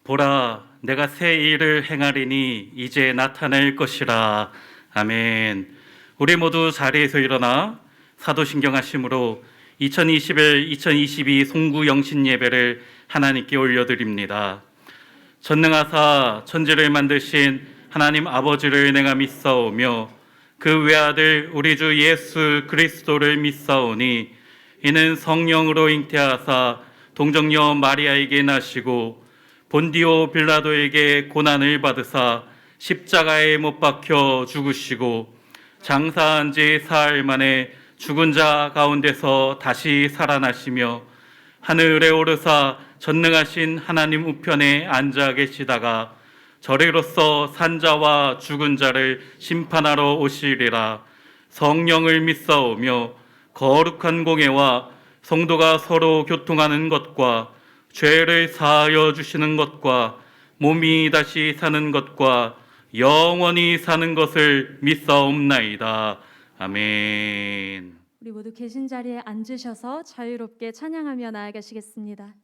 보라, 내가 새 일을 행하리니 이제 나타낼 것이라. 아멘. 우리 모두 자리에서 일어나 사도신경하심으로 2021-2022 송구 영신 예배를 하나님께 올려드립니다. 전능하사 천지를 만드신 하나님 아버지를 내가 믿사오며 그 외아들 우리 주 예수 그리스도를 믿사오니 이는 성령으로 잉태하사 동정녀 마리아에게 나시고 본디오 빌라도에게 고난을 받으사 십자가에 못 박혀 죽으시고 장사한 지 사흘 만에 죽은 자 가운데서 다시 살아나시며 하늘에 오르사 전능하신 하나님 우편에 앉아 계시다가 저리로서 산자와 죽은 자를 심판하러 오시리라. 성령을 믿사오며 거룩한 공예와 성도가 서로 교통하는 것과 죄를 사하여 주시는 것과 몸이 다시 사는 것과 영원히 사는 것을 믿사옵나이다. 아멘. 우리 모두 계신 자리에 앉으셔서 자유롭게 찬양하며 나아가시겠습니다.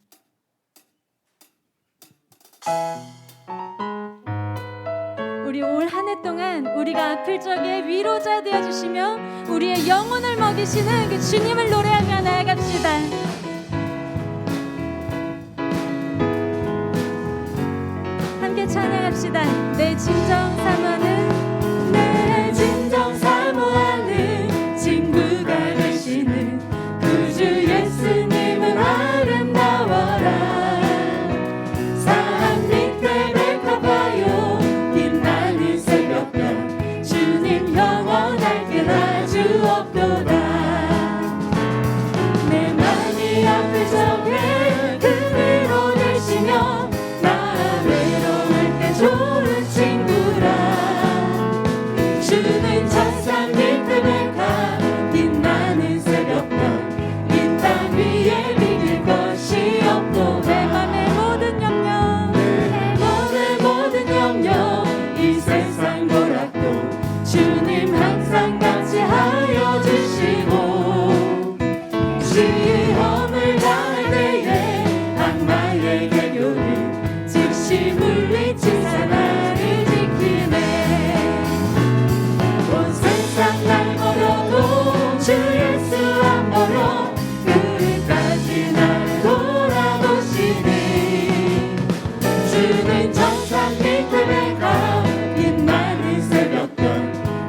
우리 올 한 해 동안 우리가 아플 적에 위로자 되어주시며 우리의 영혼을 먹이시는 그 주님을 노래하며 나아갑시다. 함께 찬양합시다. 내 진정 사모하는 내 진정 사모하는 친구가 되시는 그 주 예수님은 아름다워라. 산 밑에 백합화요 빛나는 새벽별 주님 영원할 때나 주옵도다. 내 맘이 아플 적에 그 위로 되시며 좋은 친구라. 주는 천산 밑에 백합 빛나는 새벽별 이 땅 위에 비길 것이 없고 내 맘의 모든 염려 내 모든 염려 이 세상 고락도 주님 항상 같이 하여 주시고 시험을 당할 때에 악마의 개교를 즉시 물리치 나를 지키네. 온 세상 날 버려도 주 예수 안 버려 끝까지 날 돌아보시니 주는 정상 밑에 백합 빛나는 새벽별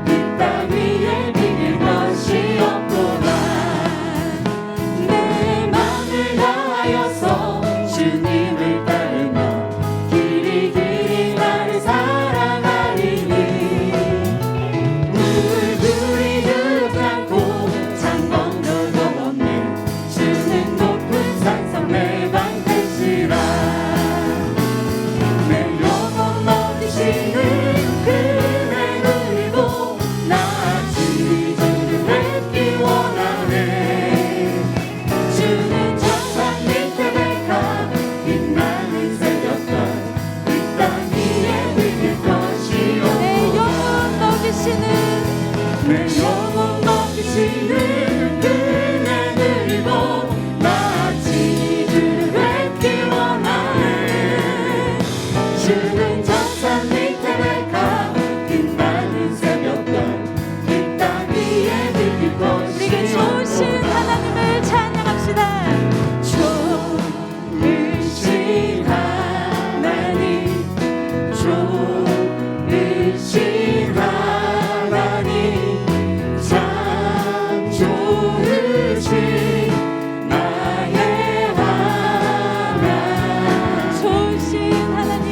이 땅 위에 비길 것이 없도다. 내 맘을 다하여서 주님을 따르며 길이 나를 사랑하리니 물들이 흐르지 않고 창멍도 없네. 주는 높은 산성 내 방 되시라. 내 영혼 먹이시는 그네 누리고 나아지 주를 뵙기 원하네. 주는 정상 밑에 백합 빛나는 새벽별 내 영혼 먹이시는 그네를 보 마치 주를 뵙기 원하네. 주는 정상 밑에 백합 빛나는 새벽별 이 땅 위에 비길 것이 우리에게 좋으신 하나님을 찬양합시다. 좋으신 하나님 좋으신 하나님 참 좋으신 나의 하나님 좋으신 하나님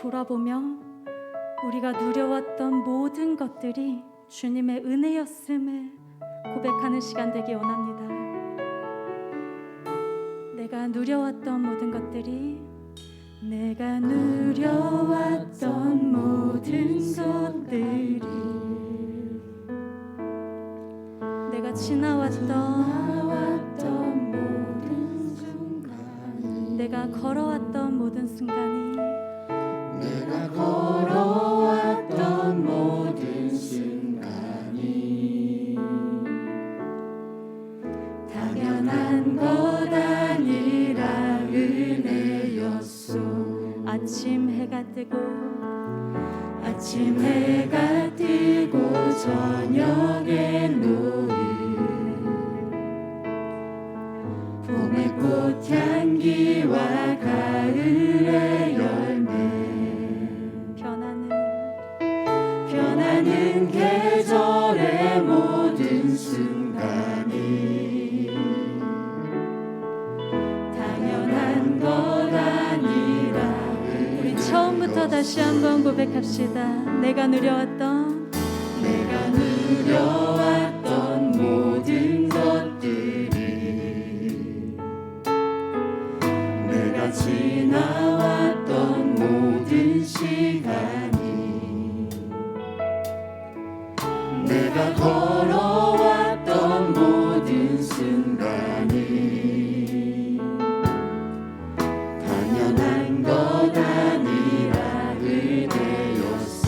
돌아보며 우리가 누려왔던 모든 것들이 주님의 은혜였음을 고백하는 시간 되기 원합니다. 내가 누려왔던 모든 것들이, 내가 누려왔던 모든 것들이, 내가 지나왔던 모든 순간, 내가 걸어왔던 모든 순간이, 내가 걸어왔던 모든 순간이 당연한 것 아니라 은혜였소. 아침 해가 뜨고 아침 해가 뜨고 저녁에 노을, 봄의 꽃향기와 가을의 열매, 변하는 계절의 모든 순간이 당연한 것 아니라. 우리 처음부터 다시 한번 고백합시다. 내가 누려왔던 모든 것들이, 내가 지나왔던 모든 시간이, 내가 걸어왔던 모든 순간이 당연한 것 아니라 은혜였소.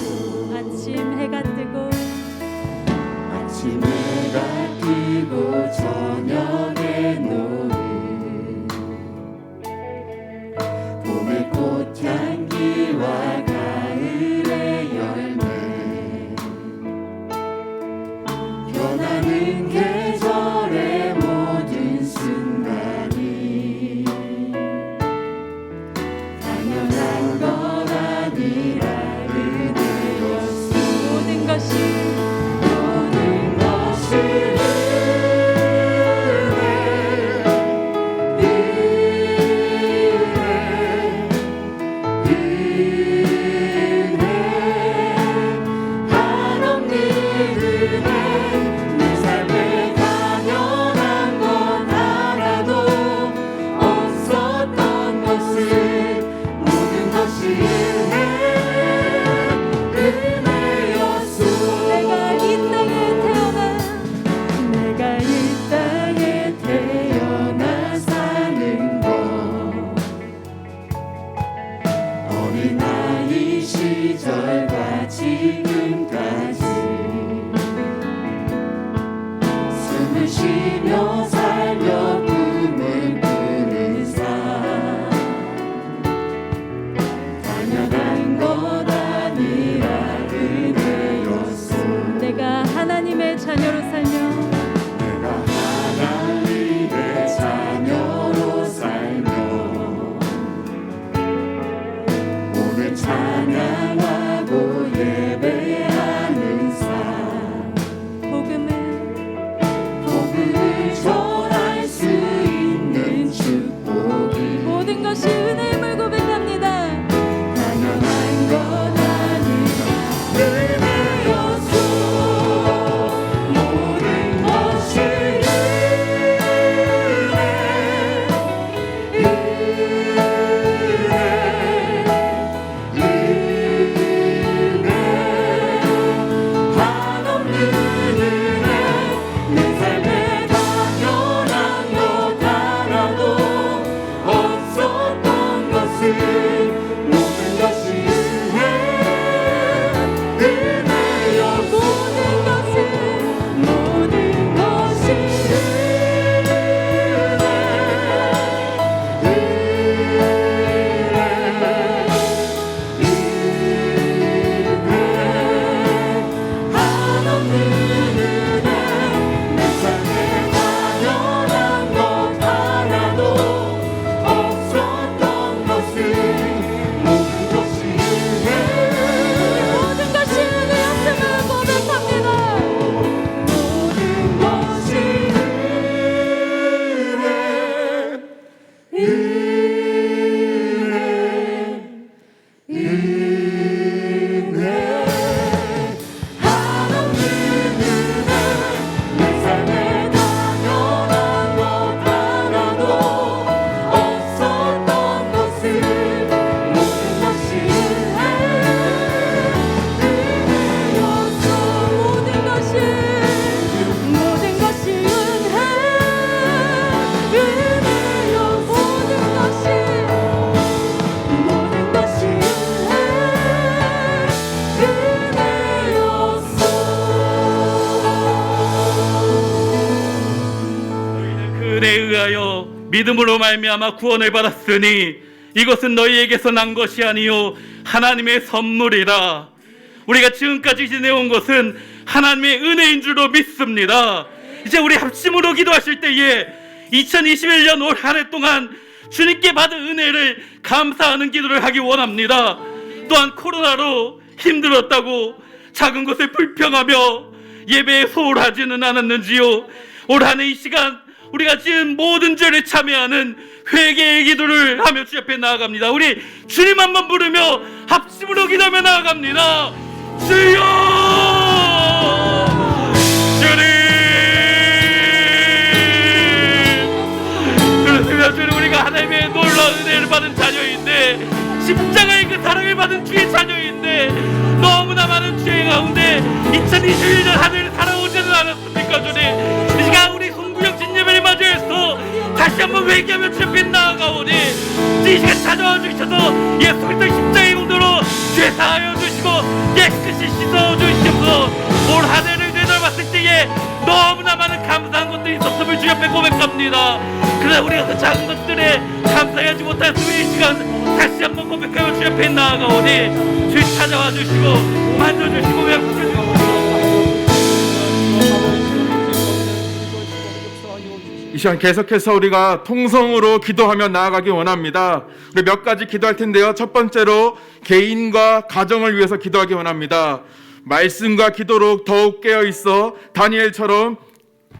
아침 해가 뜨고 아침 해가 뜨고 저녁에 노을, 봄의 꽃향기와 가을의 열매, 변하는 계절의 모든 순간이 당연한 것 아니라 은혜였소. 모든 것이 시절과 지금까지 숨을 쉬며 살며 꿈을 꾸는 삶, 당연한 것 아니라 은혜였소. 내가 하나님의 자녀로 살며 내가 하나님의 자녀로 살며 오늘 찬양하고 예배하는 삶, 복음을 전할 수 은혜에 의하여 믿음으로 말미암아 구원을 받았으니 이것은 너희에게서 난 것이 아니요 하나님의 선물이라. 우리가 지금까지 지내온 것은 하나님의 은혜인 줄로 믿습니다. 이제 우리 합심으로 기도하실 때에 2021년 올 한 해 동안 주님께 받은 은혜를 감사하는 기도를 하기 원합니다. 또한 코로나로 힘들었다고 작은 것에 불평하며 예배에 소홀하지는 않았는지요. 올 한 해 이 시간 우리가 지은 모든 죄를 참여하는 회개의 기도를 하며 주 앞에 나아갑니다. 우리 주님 한번 부르며 합심으로 기도하며 나아갑니다. 주여! 주님! 그렇습니다. 주님, 우리가 하나님의 놀라운 은혜를 받은 자녀인데, 십자가의 그 사랑을 받은 주의 자녀인데, 너무나 많은 죄 가운데 2021년 한 해를 살아오지는 않았습니까? 주님, 이 시간 우리 송구역 진예배를 맞이해서 다시 한번 회개하며 주 앞에 나아가오니 이 시간 찾아와 주셔서 예수 그리스도의 십자가의 공로로 죄 사하여 주시고 깨끗이 씻어 주시옵소서. 올 한 해를 되돌아봤을 때에 너무나 많은 감사한 것들이 있었음을 주 옆에 고백합니다. 그러나 우리가 그 작은 것들에 감사하지 못했으면 이 시간 다시 한번 고백하며 주 옆에 나아가오니 주 찾아와 주시고 만져주시고 외워주시고 이 시간 계속해서 우리가 통성으로 기도하며 나아가기 원합니다. 우리 몇 가지 기도할 텐데요. 첫 번째로 개인과 가정을 위해서 기도하기 원합니다. 말씀과 기도로 더욱 깨어 있어 다니엘처럼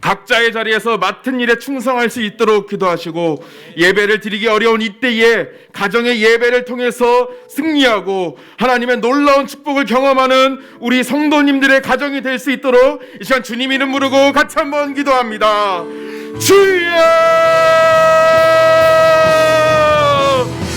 각자의 자리에서 맡은 일에 충성할 수 있도록 기도하시고, 예배를 드리기 어려운 이때에 가정의 예배를 통해서 승리하고 하나님의 놀라운 축복을 경험하는 우리 성도님들의 가정이 될 수 있도록 이 시간 주님 이름 부르고 같이 한번 기도합니다. 주여!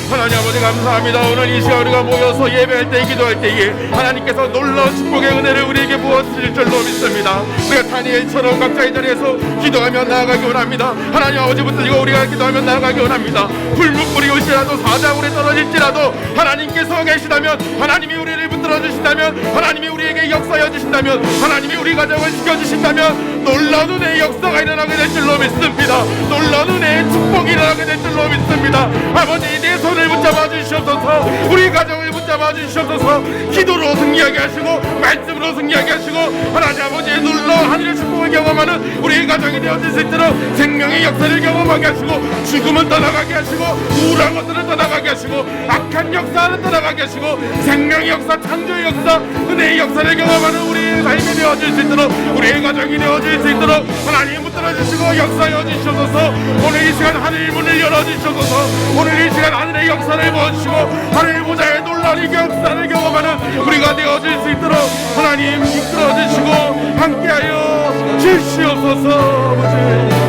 하나님 아버지 감사합니다. 오늘 이 시간 우리가 모여서 예배할 때 기도할 때에 하나님께서 놀라운 축복의 은혜를 우리에게 부어주실 줄로 믿습니다. 우리가 다니엘처럼 각자의 자리에서 기도하며 나아가기 원합니다. 하나님 아버지 붙들고 우리가 기도하며 나아가기 원합니다. 불문불이 올지라도 사자굴에 떨어질지라도 하나님께서 계시다면, 하나님이 우리를 붙들어 주신다면, 하나님이 우리에게 역사여 주신다면, 하나님이 우리 가정을 지켜주신다면 놀라운 은혜의 역사가 일어나게 될 줄로 믿습니다. 놀라운 은혜의 축복이 일어나게 될 줄로 믿습니다. 아버지, 내 손을 붙잡아 주시옵소서. 우리 가정을 붙잡아 주시옵소서. 기도로 승리하게 하시고 말씀으로 승리하게 하시고 하나님 아버지의 놀라운 하늘의 축복을 경험하는 우리의 가정이 되어질 수 있도록 생명의 역사를 경험하게 하시고 죽음을 떠나가게 하시고 우울한 것들을 떠나가게 하시고 악한 역사를 떠나가게 하시고 생명의 역사, 창조의 역사, 은혜의 역사를 경험하는 우리의 삶이 되어질 수 있도록, 우리의 가정이 되어질 수 있도록 하나님 붙들어 주시고 역사여 주시옵소서. 오늘 이 시간 하늘 문을 열어 주시옵소서. 오늘 이 시간 하늘의 역사를 부어주시고 하늘 보좌의 놀라운 역사를 경험하는 우리가 되어질 수 있도록 하나님 이끌어 주시고 함께하여 주시옵소서.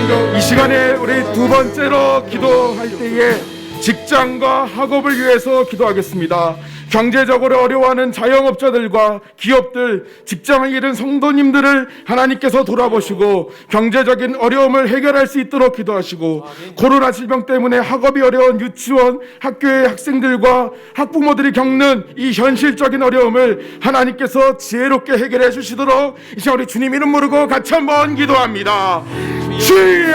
아버지, 이 시간에 우리 두 번째로 기도할 때에 직장과 학업을 위해서 기도하겠습니다. 경제적으로 어려워하는 자영업자들과 기업들, 직장을 잃은 성도님들을 하나님께서 돌아보시고 경제적인 어려움을 해결할 수 있도록 기도하시고, 코로나 질병 때문에 학업이 어려운 유치원, 학교의 학생들과 학부모들이 겪는 이 현실적인 어려움을 하나님께서 지혜롭게 해결해 주시도록 이제 우리 주님 이름 부르고 같이 한번 기도합니다. 주여!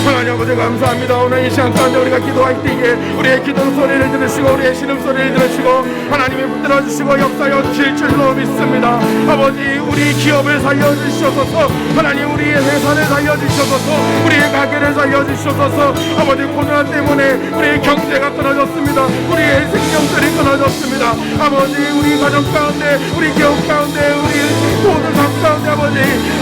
하나님 아버지 감사합니다. 오늘 이 시간 가운데 우리가 기도할 때에 우리의 기도 소리를 들으시고 우리의 신음소리를 들으시고 하나님이 붙들어 주시고 역사여 주실 줄로 믿습니다. 아버지, 우리 기업을 살려주시옵소서. 하나님, 우리의 회사를 살려주시옵소서. 우리의 가게를 살려주시옵소서. 아버지, 코로나 때문에 우리의 경제가 끊어졌습니다. 우리의 생명들이 끊어졌습니다. 아버지, 우리 가정 가운데, 우리 기업 가운데, 우리 모든 가운데 아버지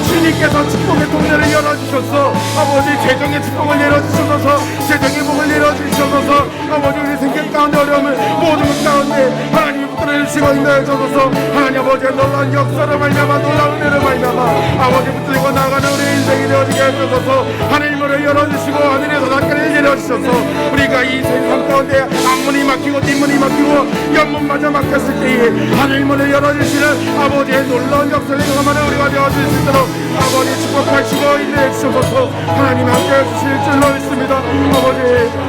주님께서 축복의 통로를 열어주셔서 아버지 재정의 축복을 열어주셔서 재정의 복을 열어주셔서 아버지 우리 생각 가운데 어려움을 모든 것 가운데 하나님이 붙들어주시고 인도해 주셔서 하나님 아버지의 놀라운 역사를 말미암아 놀라운 은혜를 말미암아 아버지 붙들고 나가는 우리 인생이 되어지게 하셔서 하늘문을 열어주시고 하늘에서 낫게를 내려주셔서 우리가 이 세상 가운데 앞문이 막히고 뒷문이 막히고 옆문마저 막혔을 때에 하늘문을 열어주시는 아버지의 놀라운 역사를 경험하는 우리가 되어줄 수 있도록 아버지 축복하시고 인도해 주셔서 하나님 함께해 주실 줄로 믿습니다. 아버지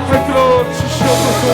살펴 주시옵소서.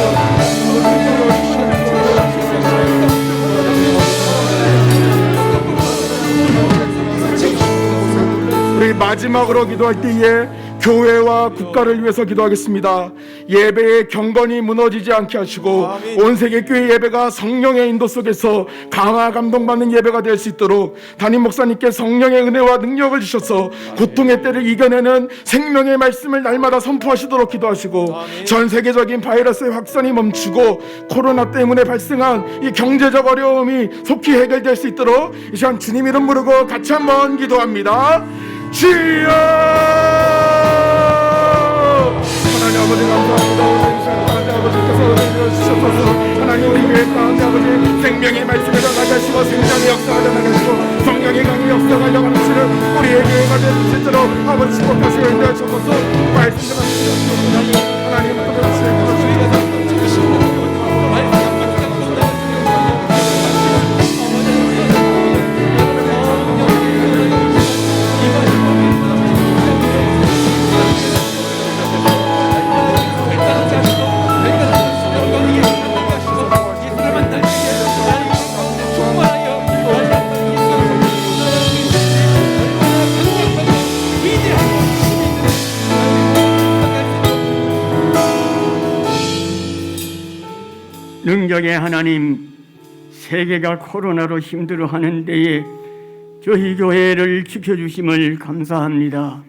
우리 마지막으로 기도할 때에 교회와 국가를 위해서 기도하겠습니다. 예배의 경건이 무너지지 않게 하시고 온 세계 교회 예배가 성령의 인도 속에서 강화 감동받는 예배가 될 수 있도록 담임 목사님께 성령의 은혜와 능력을 주셔서 고통의 때를 이겨내는 생명의 말씀을 날마다 선포하시도록 기도하시고 전 세계적인 바이러스의 확산이 멈추고 코로나 때문에 발생한 이 경제적 어려움이 속히 해결될 수 있도록 이 시간 주님 이름 부르고 같이 한번 기도합니다. 주여 하나님 아버지 감사합니다. 하나님 아버지께서 은혜를 주셔서 하나님 우리 교회 가운데 아버지 생명의 말씀을 나가시고 생명의 역사가 나가시고 성령의 강의 역사가 나가시는 우리의 교회가 될 수 있도록 아버지 축복하시고 인도해 주셔서 말씀을 하시옵소서. 하나님 능력의 하나님, 세계가 코로나로 힘들어하는 데에 저희 교회를 지켜주심을 감사합니다.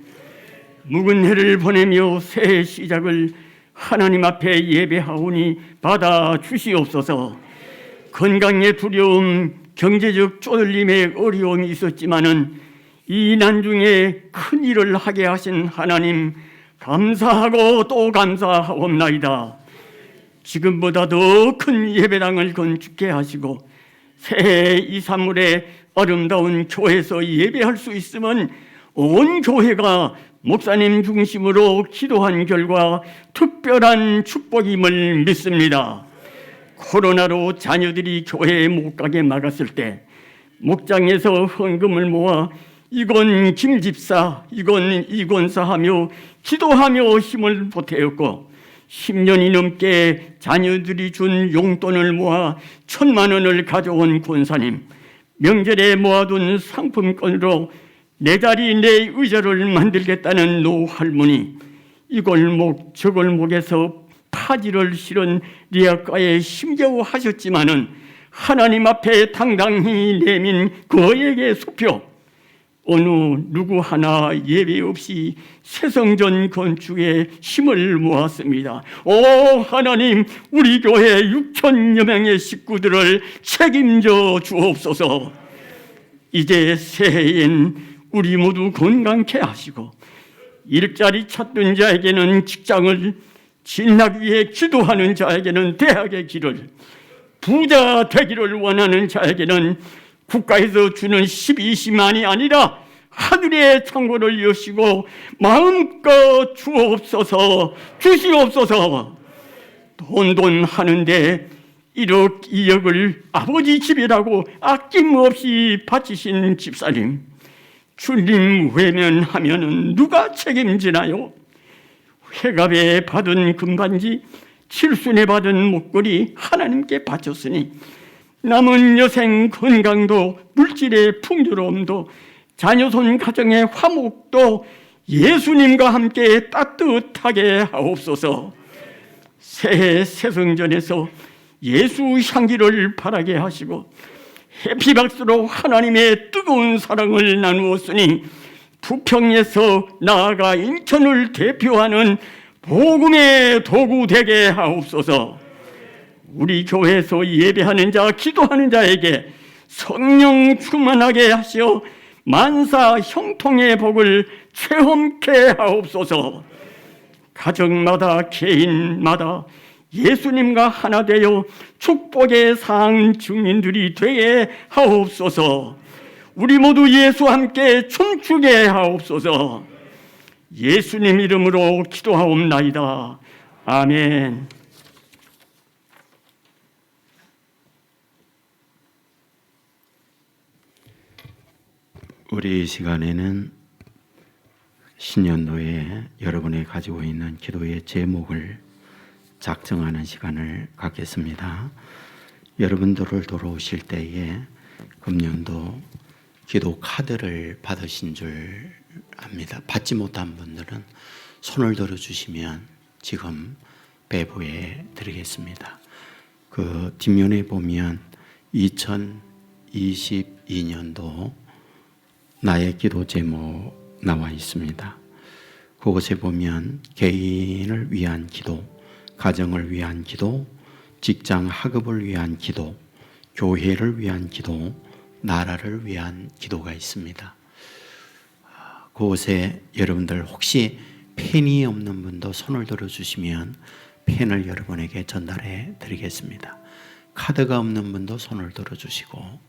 묵은 해를 보내며 새해 시작을 하나님 앞에 예배하오니 받아 주시옵소서. 건강의 두려움, 경제적 쪼들림의 어려움이 있었지만은 이 난중에 큰 일을 하게 하신 하나님 감사하고 또 감사하옵나이다. 지금보다 더 큰 예배당을 건축해 하시고 새해 2, 3월에 아름다운 교회에서 예배할 수 있으면 온 교회가 목사님 중심으로 기도한 결과 특별한 축복임을 믿습니다. 코로나로 자녀들이 교회에 못 가게 막았을 때 목장에서 헌금을 모아 이건 김집사, 이건 이권사 하며 기도하며 힘을 보태었고 10년이 넘게 자녀들이 준 용돈을 모아 1,000만 원을 가져온 권사님, 명절에 모아둔 상품권으로 내 자리 내 의자를 만들겠다는 노할머니, 이 골목 저 골목에서 파지를 실은 리아가에 힘겨워하셨지만은 하나님 앞에 당당히 내민 그에게 속표 어느 누구 하나 예배 없이 새성전 건축에 힘을 모았습니다. 오 하나님, 우리 교회 6,000여 명의 식구들을 책임져 주옵소서. 이제 새해엔 우리 모두 건강케 하시고 일자리 찾던 자에게는 직장을, 진학 위해 기도하는 자에게는 대학의 길을, 부자 되기를 원하는 자에게는 국가에서 주는 12,000만이 아니라 하늘의 창고를 여시고 마음껏 주옵소서, 주시옵소서. 돈 하는데 1억 2억을 아버지 집이라고 아낌없이 바치신 집사님, 주님 외면하면은 누가 책임지나요? 회갑에 받은 금반지, 칠순에 받은 목걸이 하나님께 바쳤으니 남은 여생 건강도 물질의 풍요로움도 자녀손 가정의 화목도 예수님과 함께 따뜻하게 하옵소서. 새해 새성전에서 예수 향기를 바라게 하시고 해피박수로 하나님의 뜨거운 사랑을 나누었으니 부평에서 나아가 인천을 대표하는 복음의 도구 되게 하옵소서. 우리 교회에서 예배하는 자, 기도하는 자에게 성령 충만하게 하시어 만사 형통의 복을 체험케 하옵소서. 가정마다 개인마다 예수님과 하나 되어 축복의 상 증인들이 되게 하옵소서. 우리 모두 예수와 함께 춤추게 하옵소서. 예수님 이름으로 기도하옵나이다. 아멘. 우리 이 시간에는 신년도에 여러분이 가지고 있는 기도의 제목을 작정하는 시간을 갖겠습니다. 여러분들을 돌아오실 때에 금년도 기도 카드를 받으신 줄 압니다. 받지 못한 분들은 손을 들어주시면 지금 배부해 드리겠습니다. 그 뒷면에 보면 2022년도 나의 기도 제목 나와 있습니다. 그곳에 보면 개인을 위한 기도, 가정을 위한 기도, 직장 학업을 위한 기도, 교회를 위한 기도, 나라를 위한 기도가 있습니다. 그곳에 여러분들 혹시 펜이 없는 분도 손을 들어주시면 펜을 여러분에게 전달해 드리겠습니다. 카드가 없는 분도 손을 들어주시고,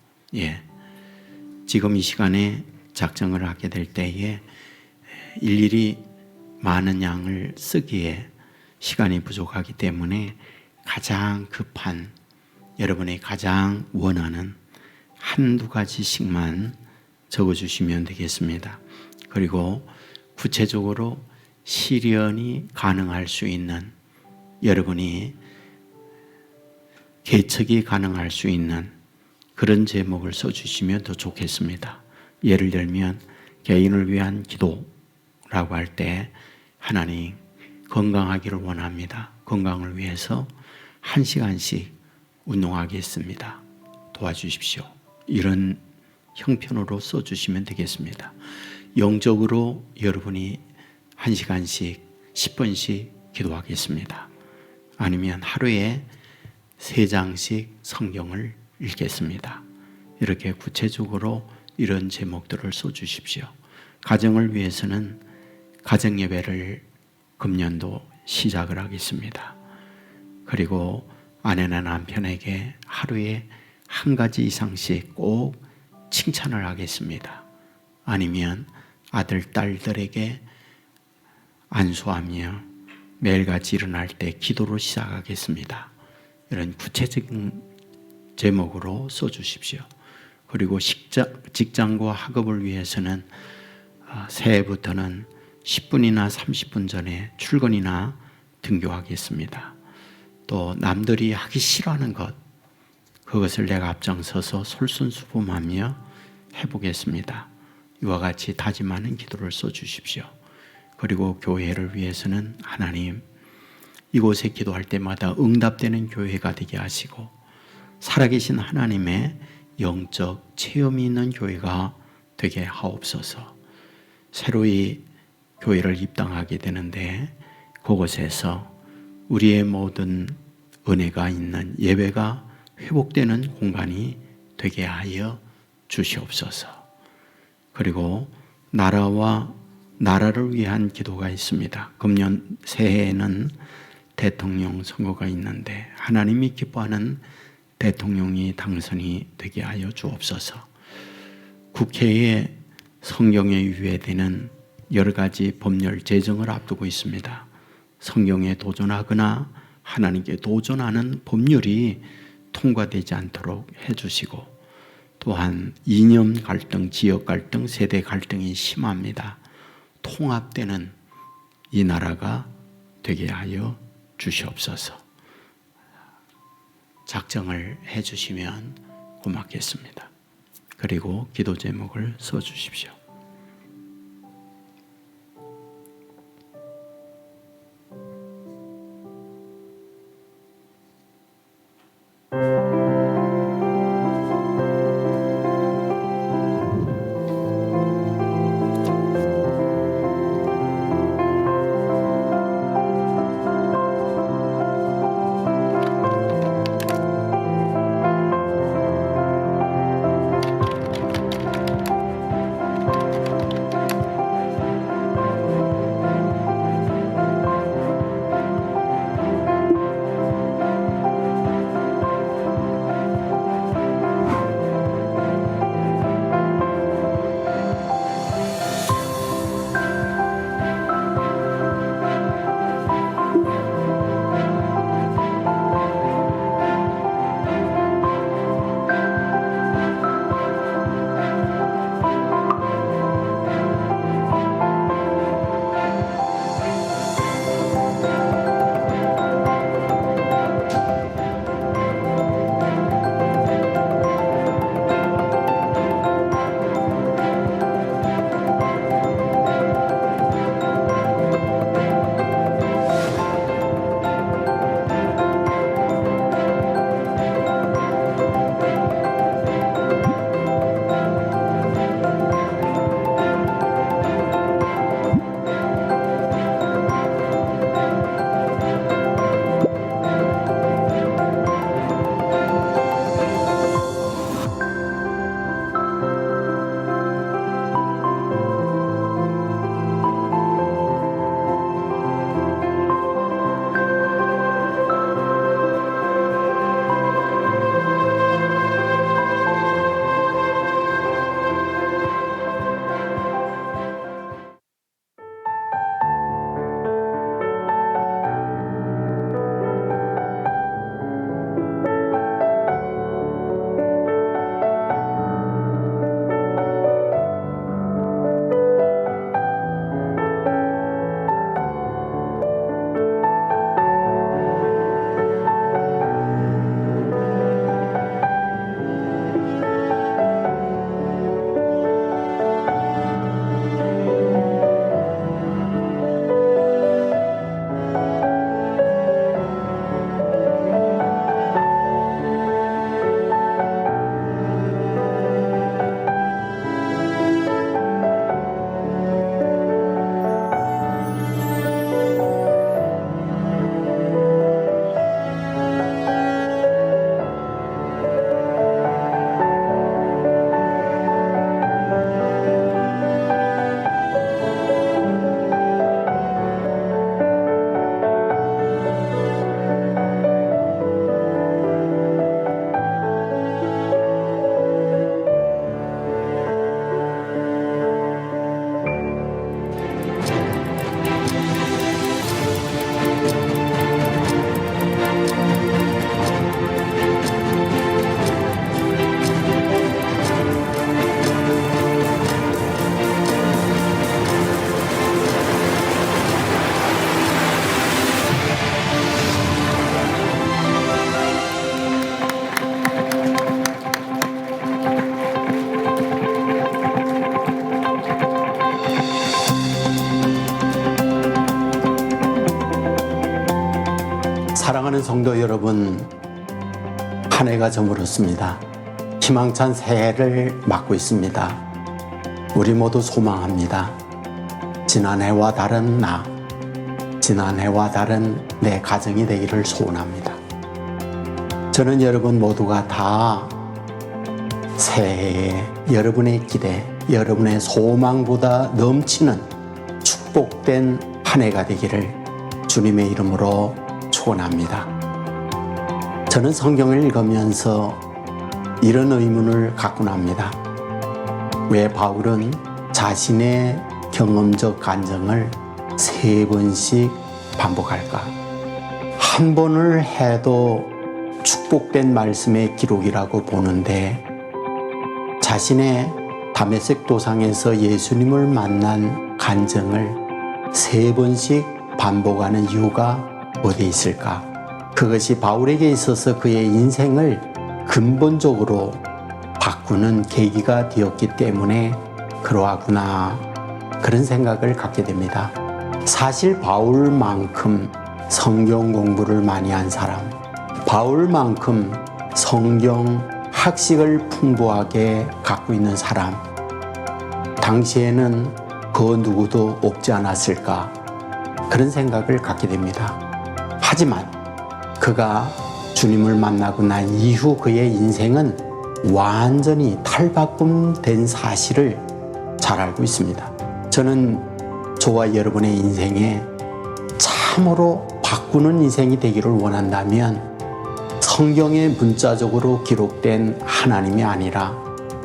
지금 이 시간에 작정을 하게 될 때에 일일이 많은 양을 쓰기에 시간이 부족하기 때문에 가장 급한, 여러분이 가장 원하는 한두 가지씩만 적어주시면 되겠습니다. 그리고 구체적으로 실현이 가능할 수 있는, 여러분이 개척이 가능할 수 있는 그런 제목을 써주시면 더 좋겠습니다. 예를 들면 개인을 위한 기도라고 할 때 하나님 건강하기를 원합니다. 건강을 위해서 1시간씩 운동하겠습니다. 도와주십시오. 이런 형편으로 써주시면 되겠습니다. 영적으로 여러분이 1시간씩 10분씩 기도하겠습니다. 아니면 하루에 3장씩 성경을 읽겠습니다. 이렇게 구체적으로 이런 제목들을 써주십시오. 가정을 위해서는 가정예배를 금년도 시작을 하겠습니다. 그리고 아내나 남편에게 하루에 1가지 이상씩 꼭 칭찬을 하겠습니다. 아니면 아들, 딸들에게 안수하며 매일같이 일어날 때 기도로 시작하겠습니다. 이런 구체적인 제목으로 써주십시오. 그리고 직장과 학업을 위해서는 새해부터는 10분이나 30분 전에 출근이나 등교하겠습니다. 또 남들이 하기 싫어하는 것, 그것을 내가 앞장서서 솔선수범하며 해보겠습니다. 이와 같이 다짐하는 기도를 써주십시오. 그리고 교회를 위해서는 하나님, 이곳에 기도할 때마다 응답되는 교회가 되게 하시고 살아계신 하나님의 영적 체험이 있는 교회가 되게 하옵소서. 새로이 교회를 입당하게 되는데 그곳에서 우리의 모든 은혜가 있는 예배가 회복되는 공간이 되게 하여 주시옵소서. 그리고 나라와 나라를 위한 기도가 있습니다. 금년 새해에는 대통령 선거가 있는데 하나님이 기뻐하는 대통령이 당선이 되게 하여 주옵소서. 국회에 성경에 유예되는 여러 가지 법률 제정을 앞두고 있습니다. 성경에 도전하거나 하나님께 도전하는 법률이 통과되지 않도록 해주시고, 또한 이념 갈등, 지역 갈등, 세대 갈등이 심합니다. 통합되는 이 나라가 되게 하여 주시옵소서. 작정을 해주시면 고맙겠습니다. 그리고 기도 제목을 써주십시오. 사랑하는 성도 여러분, 한 해가 저물었습니다. 희망찬 새해를 맞고 있습니다. 우리 모두 소망합니다. 지난해와 다른 나, 지난해와 다른 내 가정이 되기를 소원합니다. 저는 여러분 모두가 다 새해에 여러분의 기대, 여러분의 소망보다 넘치는 축복된 한 해가 되기를 주님의 이름으로 축원합니다. 저는 성경을 읽으면서 이런 의문을 갖곤 합니다. 왜 바울은 자신의 경험적 간증을 3번씩 반복할까? 한 번을 해도 축복된 말씀의 기록이라고 보는데 자신의 다메섹 도상에서 예수님을 만난 간증을 3번씩 반복하는 이유가 어디에 있을까? 그것이 바울에게 있어서 그의 인생을 근본적으로 바꾸는 계기가 되었기 때문에 그러하구나, 그런 생각을 갖게 됩니다. 사실 바울만큼 성경 공부를 많이 한 사람, 바울만큼 성경 학식을 풍부하게 갖고 있는 사람, 당시에는 그 누구도 없지 않았을까, 그런 생각을 갖게 됩니다. 하지만 그가 주님을 만나고 난 이후 그의 인생은 완전히 탈바꿈된 사실을 잘 알고 있습니다. 저는 저와 여러분의 인생에 참으로 바꾸는 인생이 되기를 원한다면 성경에 문자적으로 기록된 하나님이 아니라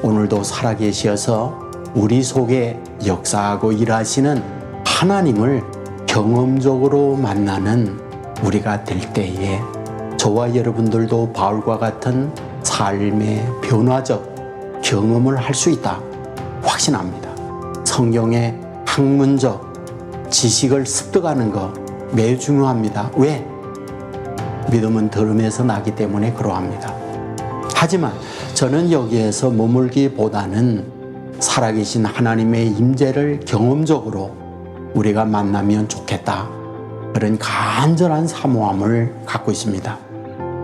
오늘도 살아계셔서 우리 속에 역사하고 일하시는 하나님을 경험적으로 만나는 우리가 될 때에 저와 여러분들도 바울과 같은 삶의 변화적 경험을 할 수 있다 확신합니다. 성경의 학문적 지식을 습득하는 거 매우 중요합니다. 왜? 믿음은 들음에서 나기 때문에 그러합니다. 하지만 저는 여기에서 머물기보다는 살아계신 하나님의 임재를 경험적으로 우리가 만나면 좋겠다, 그런 간절한 사모함을 갖고 있습니다.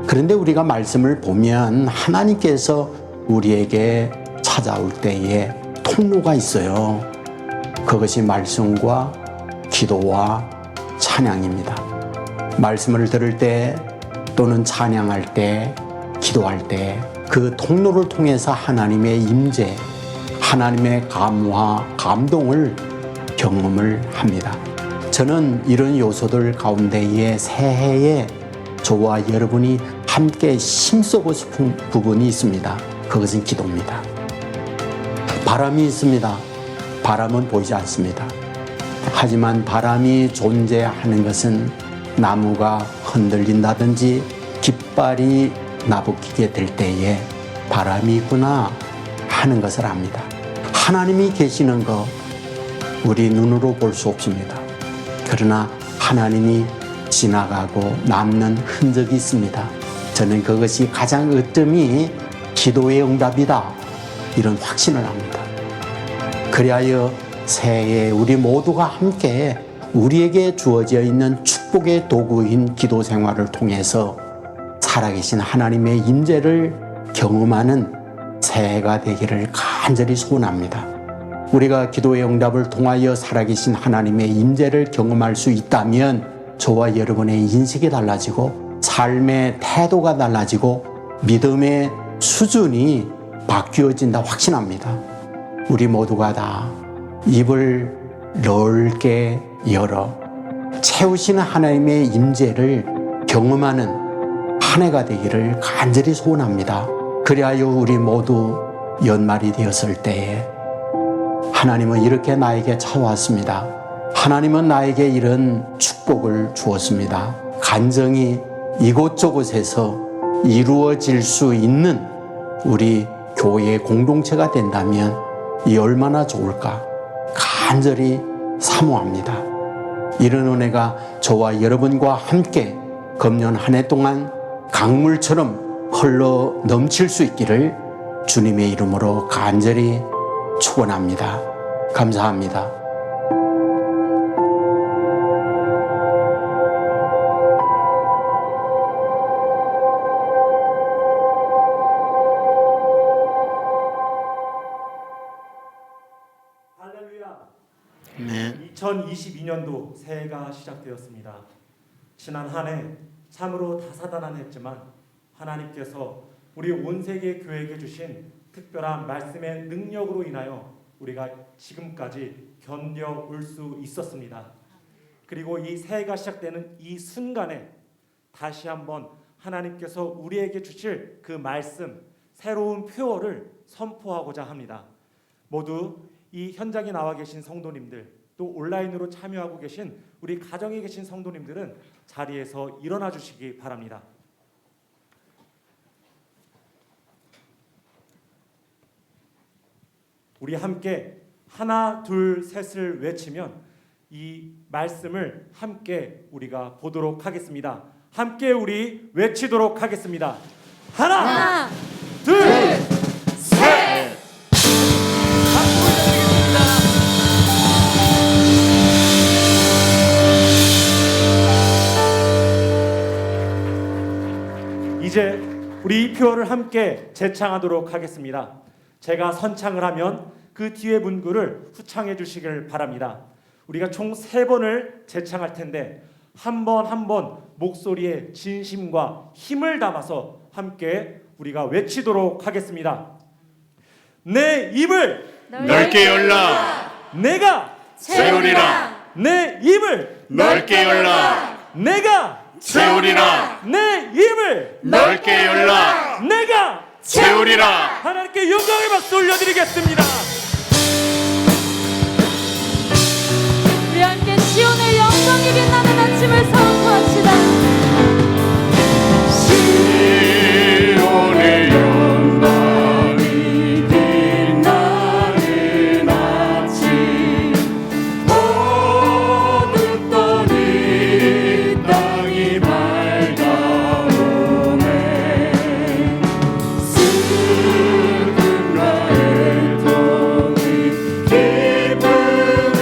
그런데 우리가 말씀을 보면 하나님께서 우리에게 찾아올 때에 통로가 있어요. 그것이 말씀과 기도와 찬양입니다. 말씀을 들을 때 또는 찬양할 때, 기도할 때 그 통로를 통해서 하나님의 임재, 하나님의 감화, 감동을 경험을 합니다. 저는 이런 요소들 가운데에 새해에 저와 여러분이 함께 힘쓰고 싶은 부분이 있습니다. 그것은 기도입니다. 바람이 있습니다. 바람은 보이지 않습니다. 하지만 바람이 존재하는 것은 나무가 흔들린다든지 깃발이 나부끼게 될 때에 바람이 있구나 하는 것을 압니다. 하나님이 계시는 것 우리 눈으로 볼 수 없습니다. 그러나 하나님이 지나가고 남는 흔적이 있습니다. 저는 그것이 가장 으뜸이 기도의 응답이다, 이런 확신을 합니다. 그리하여 새해에 우리 모두가 함께 우리에게 주어져 있는 축복의 도구인 기도 생활을 통해서 살아계신 하나님의 임재를 경험하는 새해가 되기를 간절히 소원합니다. 우리가 기도의 응답을 통하여 살아계신 하나님의 임재를 경험할 수 있다면 저와 여러분의 인식이 달라지고 삶의 태도가 달라지고 믿음의 수준이 바뀌어진다 확신합니다. 우리 모두가 다 입을 넓게 열어 채우시는 하나님의 임재를 경험하는 한 해가 되기를 간절히 소원합니다. 그리하여 우리 모두 연말이 되었을 때에 하나님은 이렇게 나에게 찾아왔습니다. 하나님은 나에게 이런 축복을 주었습니다. 간증이 이곳저곳에서 이루어질 수 있는 우리 교회 공동체가 된다면 이 얼마나 좋을까 간절히 사모합니다. 이런 은혜가 저와 여러분과 함께 금년 한 해 동안 강물처럼 흘러 넘칠 수 있기를 주님의 이름으로 간절히 축원합니다. 감사합니다. 아멘. 2022년도 새해가 시작되었습니다. 지난 한 해 참으로 다사다난했지만 하나님께서 우리 온 세계 교회에게 주신 특별한 말씀의 능력으로 인하여 우리가 지금까지 견뎌올 수 있었습니다. 그리고 이 새해가 시작되는 이 순간에 다시 한번 하나님께서 우리에게 주실 그 말씀, 새로운 표어를 선포하고자 합니다. 모두 이 현장에 나와 계신 성도님들, 또 온라인으로 참여하고 계신 우리 가정에 계신 성도님들은 자리에서 일어나 주시기 바랍니다. 우리 함께 하나 둘 셋을 외치면 이 말씀을 함께 우리가 보도록 하겠습니다. 함께 우리 외치도록 하겠습니다. 하나, 둘, 셋. 이제 우리 이 표어를 함께 재창하도록 하겠습니다. 제가 선창을 하면 그 뒤에 문구를 후창해 주시길 바랍니다. 우리가 총 3번을 재창할 텐데 한 번 한 번 목소리에 진심과 힘을 담아서 함께 우리가 외치도록 하겠습니다. 내 입을 넓게 열라. 내가 채우리라. 내 입을 넓게 열라. 내가 채우리라. 내 입을 넓게 열라. 내가 채우리라. 하나님께 영광의 박수 올려드리겠습니다. 우리 함께 시온의 영광이 빛나는 아침을 선포합시다. 시온의 영광이 빛나는 아침 어둡던 이 땅이 밝아오네 슬픔과 애통이 기쁨이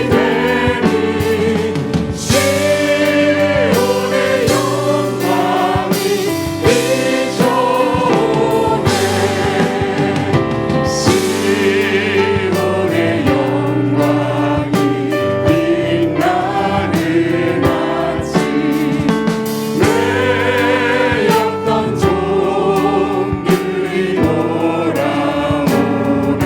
되니 시온의 영광이 비춰오네 시온의 영광이 빛나는 아침 외였던 종들이 돌아오네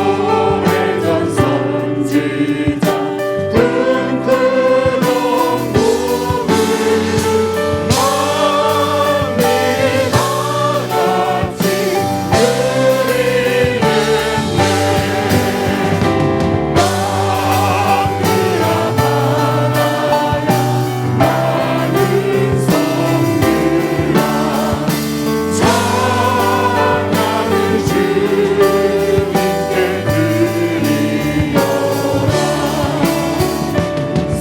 오래전 선지자 둥그런 몸을 마음이 다같이 드리겠네 나그라 하나야 많은 성들아 찬양을 주님께 드리어라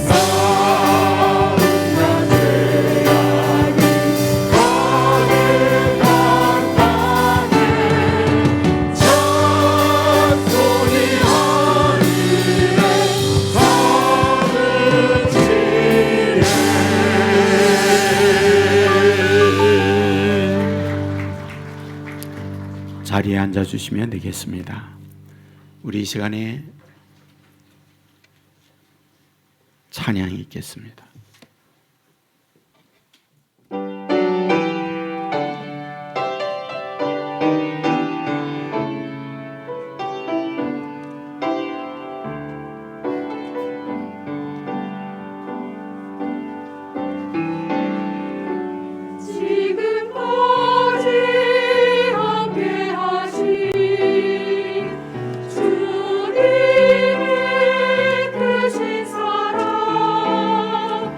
싸움과 죄악이 가득한 땅에 찬송이 하늘에 가득히네 자리에 앉아 주시면 되겠습니다. 우리 이 시간에 찬양이 있겠습니다. 지금까지 함께하신 주님의 크신 사랑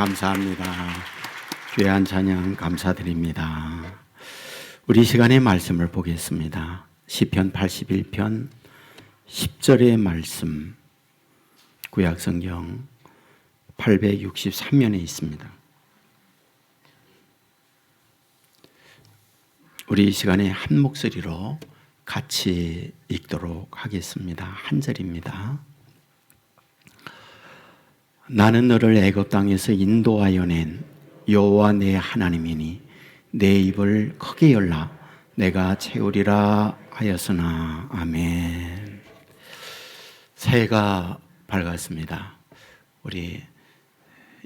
감사합니다. 귀한 찬양 감사드립니다. 우리 시간의 말씀을 보겠습니다. 시편 81편 10절의 말씀, 구약성경 863면에 있습니다. 우리 시간에 한 목소리로 같이 읽도록 하겠습니다. 한 절입니다. 나는 너를 애굽 땅에서 인도하여 낸 여호와 내 하나님이니 내 입을 크게 열라 내가 채우리라 하였으나. 아멘. 새해가 밝았습니다. 우리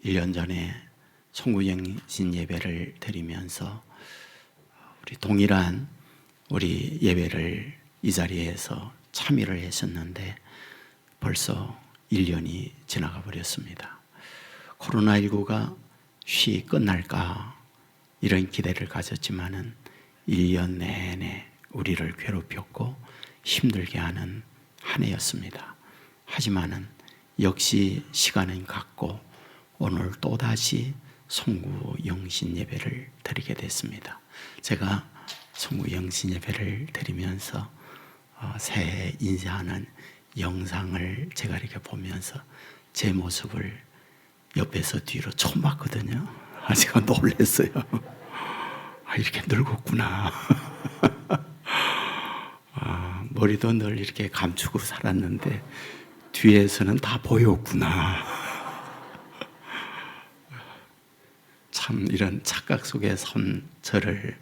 1년 전에 송구영신 예배를 드리면서 우리 동일한 우리 예배를 이 자리에서 참여를 했었는데 벌써 1년이 지나가 버렸습니다. 코로나19가 쉬 끝날까 이런 기대를 가졌지만은 1년 내내 우리를 괴롭혔고 힘들게 하는 한 해였습니다. 하지만은 역시 시간은 갔고 오늘 또다시 송구 영신 예배를 드리게 됐습니다. 제가 송구 영신 예배를 드리면서 새해 인사하는 영상을 제가 이렇게 보면서 제 모습을 옆에서 뒤로 처음 봤거든요. 제가 놀랐어요. 이렇게 늙었구나. 머리도 늘 이렇게 감추고 살았는데 뒤에서는 다 보였구나. 참 이런 착각 속에 선 저를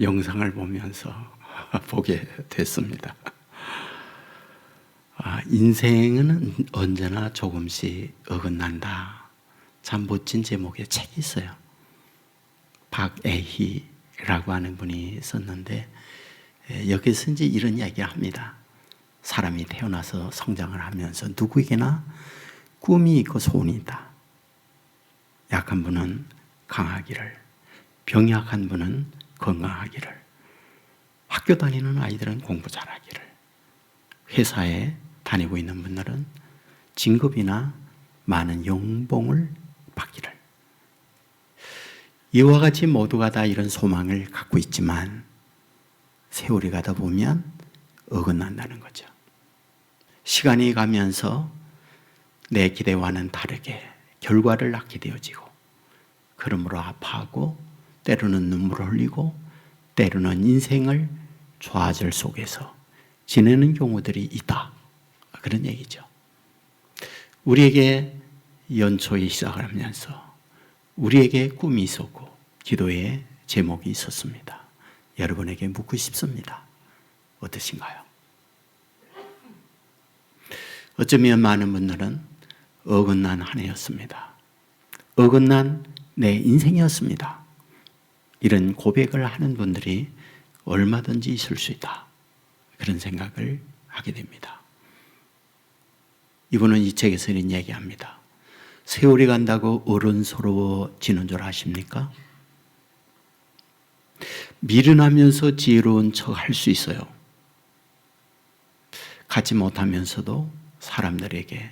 영상을 보면서 보게 됐습니다. 인생은 언제나 조금씩 어긋난다. 참 멋진 제목의 책이 있어요. 박애희라고 하는 분이 썼는데 여기서 이제 이런 이야기를 합니다. 사람이 태어나서 성장을 하면서 누구에게나 꿈이 있고 소원이 있다. 약한 분은 강하기를, 병약한 분은 건강하기를, 학교 다니는 아이들은 공부 잘하기를, 회사에 다니고 있는 분들은 진급이나 많은 연봉을 받기를. 이와 같이 모두가 다 이런 소망을 갖고 있지만 세월이 가다 보면 어긋난다는 거죠. 시간이 가면서 내 기대와는 다르게 결과를 낳게 되어지고 그러므로 아파하고 때로는 눈물을 흘리고 때로는 인생을 좌절 속에서 지내는 경우들이 있다. 그런 얘기죠. 우리에게 연초에 시작을 하면서 우리에게 꿈이 있었고 기도의 제목이 있었습니다. 여러분에게 묻고 싶습니다. 어떠신가요? 어쩌면 많은 분들은 어긋난 한 해였습니다. 어긋난 내 인생이었습니다. 이런 고백을 하는 분들이 얼마든지 있을 수 있다. 그런 생각을 하게 됩니다. 이분은 이 책에서 이런 얘기합니다. 세월이 간다고 어른스러워지는 줄 아십니까? 미련하면서 지혜로운 척 할 수 있어요. 갖지 못하면서도 사람들에게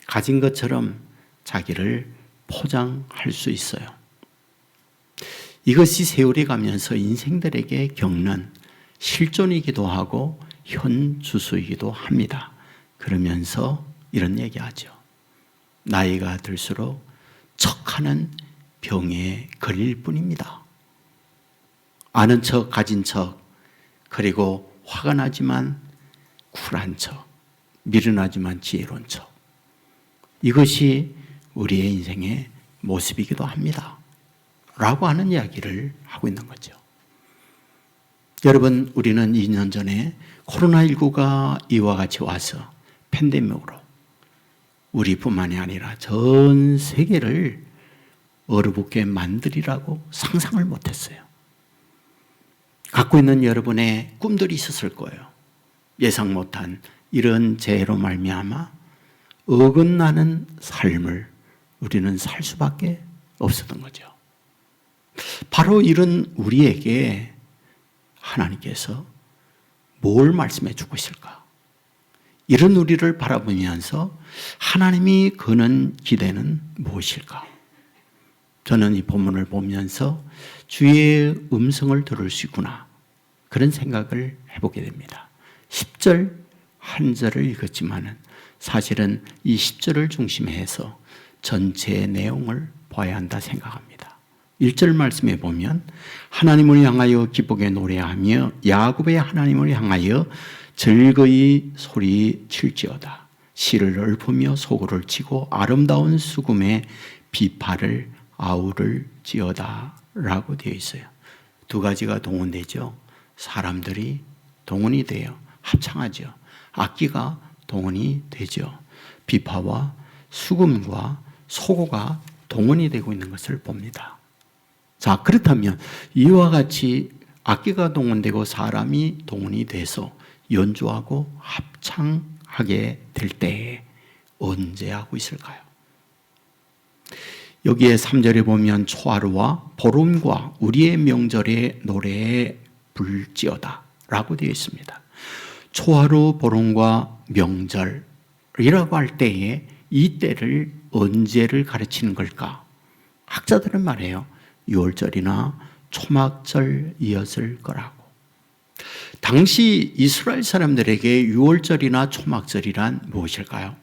가진 것처럼 자기를 포장할 수 있어요. 이것이 세월이 가면서 인생들에게 겪는 실존이기도 하고 현주소이기도 합니다. 그러면서 이런 얘기하죠. 나이가 들수록 척하는 병에 걸릴 뿐입니다. 아는 척, 가진 척, 그리고 화가 나지만 쿨한 척, 미련하지만 지혜로운 척. 이것이 우리의 인생의 모습이기도 합니다. 라고 하는 이야기를 하고 있는 거죠. 여러분, 우리는 2년 전에 코로나19가 이와 같이 와서 팬데믹으로 우리뿐만이 아니라 전 세계를 얼어붙게 만들이라고 상상을 못했어요. 갖고 있는 여러분의 꿈들이 있었을 거예요. 예상 못한 이런 재해로 말미암아 어긋나는 삶을 우리는 살 수밖에 없었던 거죠. 바로 이런 우리에게 하나님께서 뭘 말씀해 주고 있을까? 이런 우리를 바라보면서 하나님이 거는 기대는 무엇일까? 저는 이 본문을 보면서 주의 음성을 들을 수 있구나, 그런 생각을 해보게 됩니다. 10절 한 절을 읽었지만은 사실은 이 10절을 중심해서 전체의 내용을 봐야 한다 생각합니다. 1절 말씀에 보면 하나님을 향하여 기쁘게 노래하며 야곱의 하나님을 향하여 즐거이 소리칠지어다. 시를 읊으며 소고를 치고 아름다운 수금에 비파를 아우를지어다 라고 되어 있어요. 두 가지가 동원되죠. 사람들이 동원이 돼요. 합창하죠. 악기가 동원이 되죠. 비파와 수금과 소고가 동원이 되고 있는 것을 봅니다. 자, 그렇다면 이와 같이 악기가 동원되고 사람이 동원이 돼서 연주하고 합창하게 될 때에 언제 하고 있을까요? 여기에 3절에 보면 초하루와 보름과 우리의 명절의 노래에 불지어다 라고 되어 있습니다. 초하루, 보름과 명절이라고 할 때에 이 때를 언제를 가르치는 걸까? 학자들은 말해요. 6월절이나 초막절이었을 거라고. 당시 이스라엘 사람들에게 6월절이나 초막절이란 무엇일까요?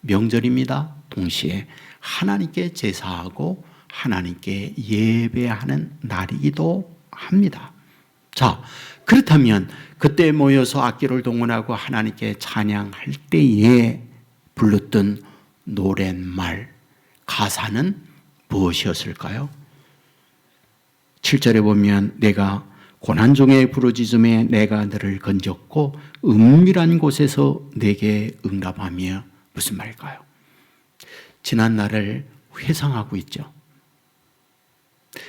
명절입니다. 동시에 하나님께 제사하고 하나님께 예배하는 날이기도 합니다. 자, 그렇다면 그때 모여서 악기를 동원하고 하나님께 찬양할 때에 불렀던 노랫말, 가사는 무엇이었을까요? 7절에 보면 내가 고난 중에 부르짖음에 내가 너를 건졌고 은밀한 곳에서 내게 응답하며, 무슨 말일까요? 지난 날을 회상하고 있죠.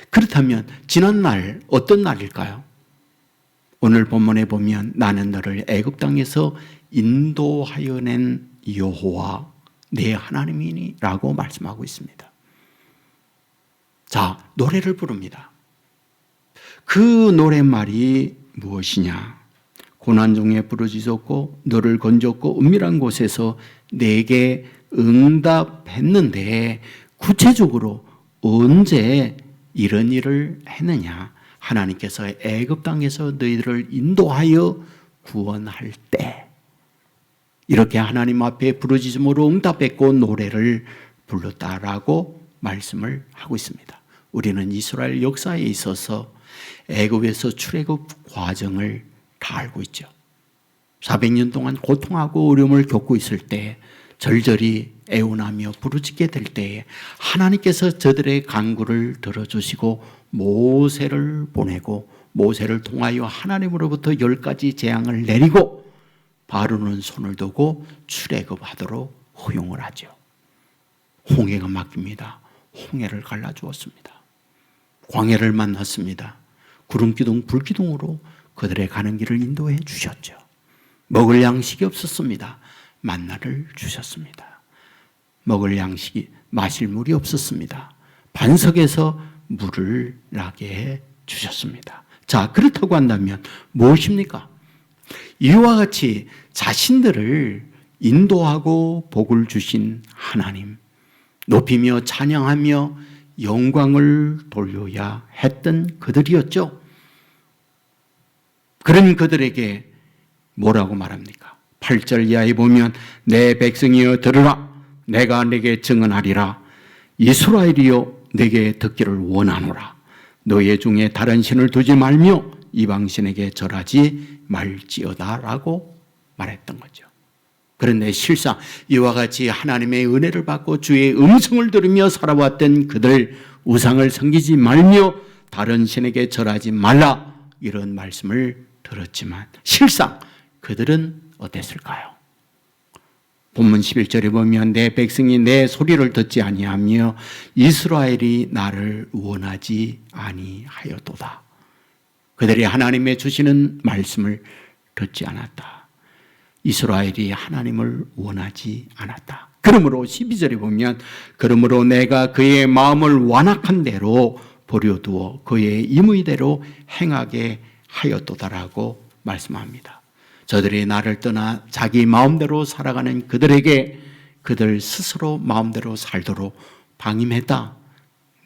그렇다면 지난 날 어떤 날일까요? 오늘 본문에 보면 나는 너를 애굽 땅에서 인도하여 낸 여호와 내 하나님이니 라고 말씀하고 있습니다. 자, 노래를 부릅니다. 그 노랫말이 무엇이냐? 고난 중에 부르짖었고 너를 건졌고 은밀한 곳에서 내게 응답했는데 구체적으로 언제 이런 일을 했느냐? 하나님께서 애굽 땅에서 너희들을 인도하여 구원할 때 이렇게 하나님 앞에 부르짖음으로 응답했고 노래를 불렀다라고 말씀을 하고 있습니다. 우리는 이스라엘 역사에 있어서 애굽에서 출애굽 과정을 다 알고 있죠. 400년 동안 고통하고 어려움을 겪고 있을 때 절절히 애원하며 부르짖게 될 때에 하나님께서 저들의 간구를 들어주시고 모세를 보내고 모세를 통하여 하나님으로부터 10가지 재앙을 내리고 바로는 손을 두고 출애굽하도록 허용을 하죠. 홍해가 막힙니다. 홍해를 갈라주었습니다. 광야를 만났습니다. 구름기둥 불기둥으로 그들의 가는 길을 인도해 주셨죠. 먹을 양식이 없었습니다. 만나를 주셨습니다. 먹을 양식이, 마실 물이 없었습니다. 반석에서 물을 나게 해 주셨습니다. 자, 그렇다고 한다면 무엇입니까? 이와 같이 자신들을 인도하고 복을 주신 하나님, 높이며 찬양하며 영광을 돌려야 했던 그들이었죠. 그런 그들에게 뭐라고 말합니까? 8절 이하에 보면 내 백성이여 들으라, 내가 내게 증언하리라. 이스라엘이여 내게 듣기를 원하노라. 너희 중에 다른 신을 두지 말며 이방신에게 절하지 말지어다 라고 말했던 거죠. 그런데 실상 이와 같이 하나님의 은혜를 받고 주의 음성을 들으며 살아왔던 그들, 우상을 섬기지 말며 다른 신에게 절하지 말라 이런 말씀을 들었지만 실상 그들은 어땠을까요? 본문 11절에 보면 내 백성이 내 소리를 듣지 아니하며 이스라엘이 나를 원하지 아니하였도다. 그들이 하나님의 주시는 말씀을 듣지 않았다. 이스라엘이 하나님을 원하지 않았다. 그러므로 12절에 보면 그러므로 내가 그의 마음을 완악한 대로 버려두어 그의 임의대로 행하게 하였도다라고 말씀합니다. 저들이 나를 떠나 자기 마음대로 살아가는 그들에게 그들 스스로 마음대로 살도록 방임했다.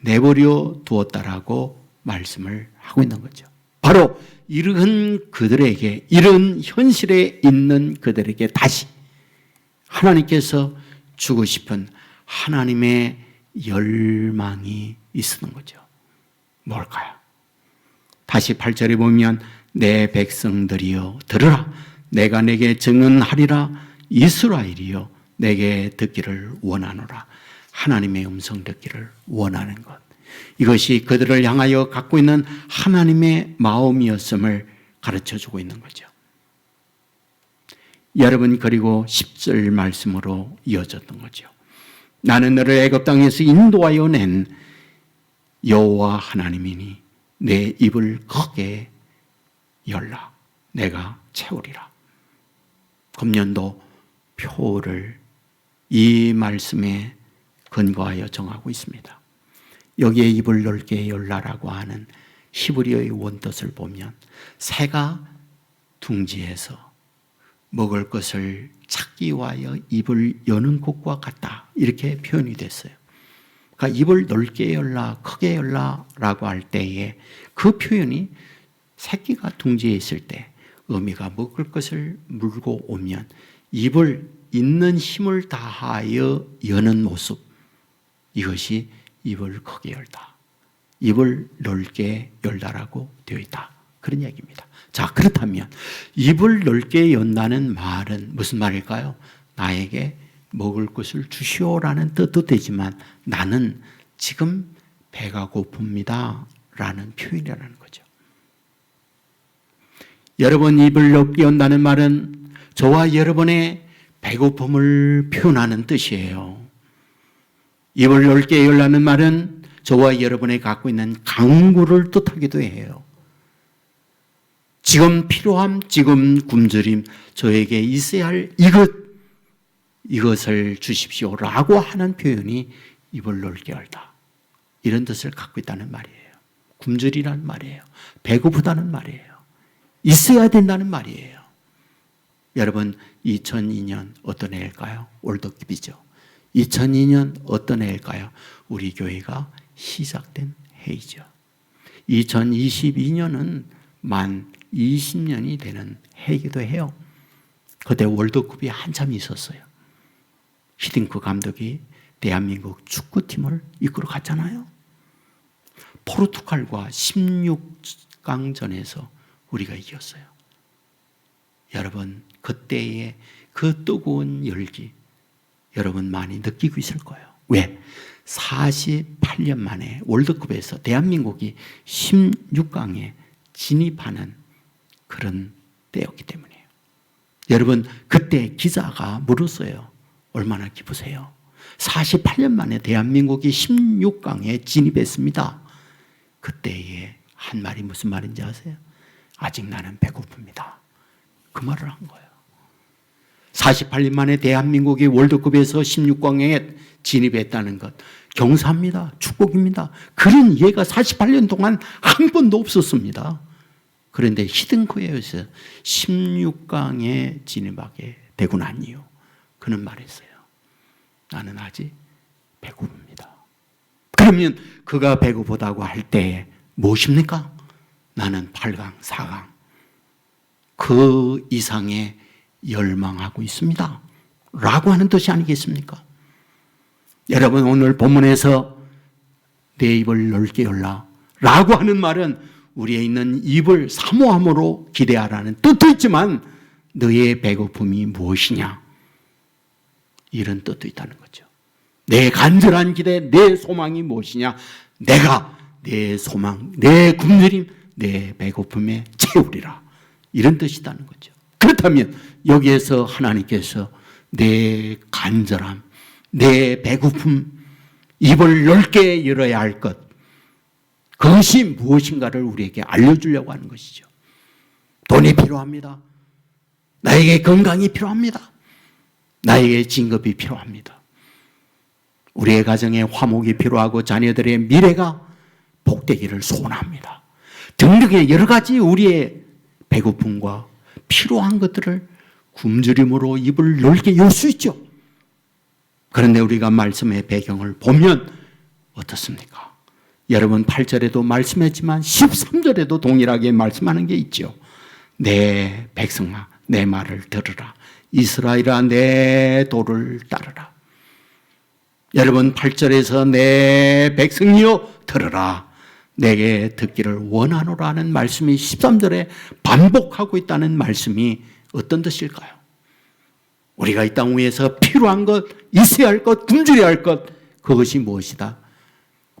내버려 두었다라고 말씀을 하고 있는 거죠. 바로 이런 그들에게, 이런 현실에 있는 그들에게 다시 하나님께서 주고 싶은 하나님의 열망이 있는 거죠. 뭘까요? 다시 8절에 보면 내 백성들이여 들으라, 내가 내게 증언하리라, 이스라엘이여 내게 듣기를 원하노라. 하나님의 음성 듣기를 원하는 것, 이것이 그들을 향하여 갖고 있는 하나님의 마음이었음을 가르쳐주고 있는 거죠. 여러분, 그리고 10절 말씀으로 이어졌던 거죠. 나는 너를 애굽 땅에서 인도하여 낸 여호와 하나님이니 내 입을 크게 열라, 내가 채우리라. 금년도 표를 이 말씀에 근거하여 정하고 있습니다. 여기에 입을 넓게 열라라고 하는 히브리어의 원뜻을 보면 새가 둥지에서 먹을 것을 찾기 위하여 입을 여는 것과 같다, 이렇게 표현이 됐어요. 그러니까 입을 넓게 열라, 크게 열라라고 할 때에 그 표현이 새끼가 둥지에 있을 때 어미가 먹을 것을 물고 오면 입을 있는 힘을 다하여 여는 모습, 이것이 입을 크게 열다, 입을 넓게 열다라고 되어 있다, 그런 얘기입니다. 자, 그렇다면 입을 넓게 연다는 말은 무슨 말일까요? 나에게 먹을 것을 주시오라는 뜻도 되지만 나는 지금 배가 고픕니다 라는 표현이라는 거죠. 여러분, 입을 넓게 연다는 말은 저와 여러분의 배고픔을 표현하는 뜻이에요. 입을 넓게 열라는 말은 저와 여러분이 갖고 있는 강구를 뜻하기도 해요. 지금 필요함, 지금 굶주림, 저에게 있어야 할 이것을 주십시오라고 하는 표현이 입을 넓게 열다, 이런 뜻을 갖고 있다는 말이에요. 굶주리라는 말이에요. 배고프다는 말이에요. 있어야 된다는 말이에요. 여러분, 2002년 어떤 해일까요? 올드깁이죠. 2002년 어떤 해일까요? 우리 교회가 시작된 해이죠. 2022년은 만 20년이 되는 해이기도 해요. 그때 월드컵이 한참 있었어요. 히딩크 감독이 대한민국 축구팀을 이끌어 갔잖아요. 포르투갈과 16강전에서 우리가 이겼어요. 여러분, 그때의 그 뜨거운 열기 여러분 많이 느끼고 있을 거예요. 왜? 48년 만에 월드컵에서 대한민국이 16강에 진입하는 그런 때였기 때문이에요. 여러분, 그때 기자가 물었어요. 얼마나 기쁘세요? 48년 만에 대한민국이 16강에 진입했습니다. 그때의 한 말이 무슨 말인지 아세요? 아직 나는 배고픕니다, 그 말을 한 거예요. 48년 만에 대한민국이 월드컵에서 16강에 진입했다는 것, 경사합니다. 축복입니다. 그런 예가 48년 동안 한 번도 없었습니다. 그런데 히든크에서 16강에 진입하게 되고 난 이후 그는 말했어요. 나는 아직 배고픕니다. 그러면 그가 배고프다고 할 때 무엇입니까? 나는 8강, 4강 그 이상의 열망하고 있습니다 라고 하는 뜻이 아니겠습니까? 여러분, 오늘 본문에서 내 입을 넓게 열라 라고 하는 말은 우리에 있는 입을 사모함으로 기대하라는 뜻도 있지만 너의 배고픔이 무엇이냐, 이런 뜻도 있다는 거죠. 내 간절한 기대, 내 소망이 무엇이냐, 내가 내 소망, 내 굶주림, 내 배고픔에 채우리라, 이런 뜻이 있다는 거죠. 그렇다면 여기에서 하나님께서 내 간절함, 내 배고픔, 입을 넓게 열어야 할 것, 그것이 무엇인가를 우리에게 알려주려고 하는 것이죠. 돈이 필요합니다. 나에게 건강이 필요합니다. 나에게 진급이 필요합니다. 우리의 가정에 화목이 필요하고 자녀들의 미래가 복되기를 소원합니다. 등등의 여러 가지 우리의 배고픔과 필요한 것들을 굶주림으로 입을 넓게 열 수 있죠. 그런데 우리가 말씀의 배경을 보면 어떻습니까? 여러분 8절에도 말씀했지만 13절에도 동일하게 말씀하는 게 있죠. 내 백성아 내 말을 들으라. 이스라엘아 내 도를 따르라. 여러분 8절에서 내 백성이여 들으라. 내게 듣기를 원하노라 하는 말씀이 13절에 반복하고 있다는 말씀이 어떤 뜻일까요? 우리가 이 땅 위에서 필요한 것, 있어야 할 것, 굶주려야 할 것, 그것이 무엇이다?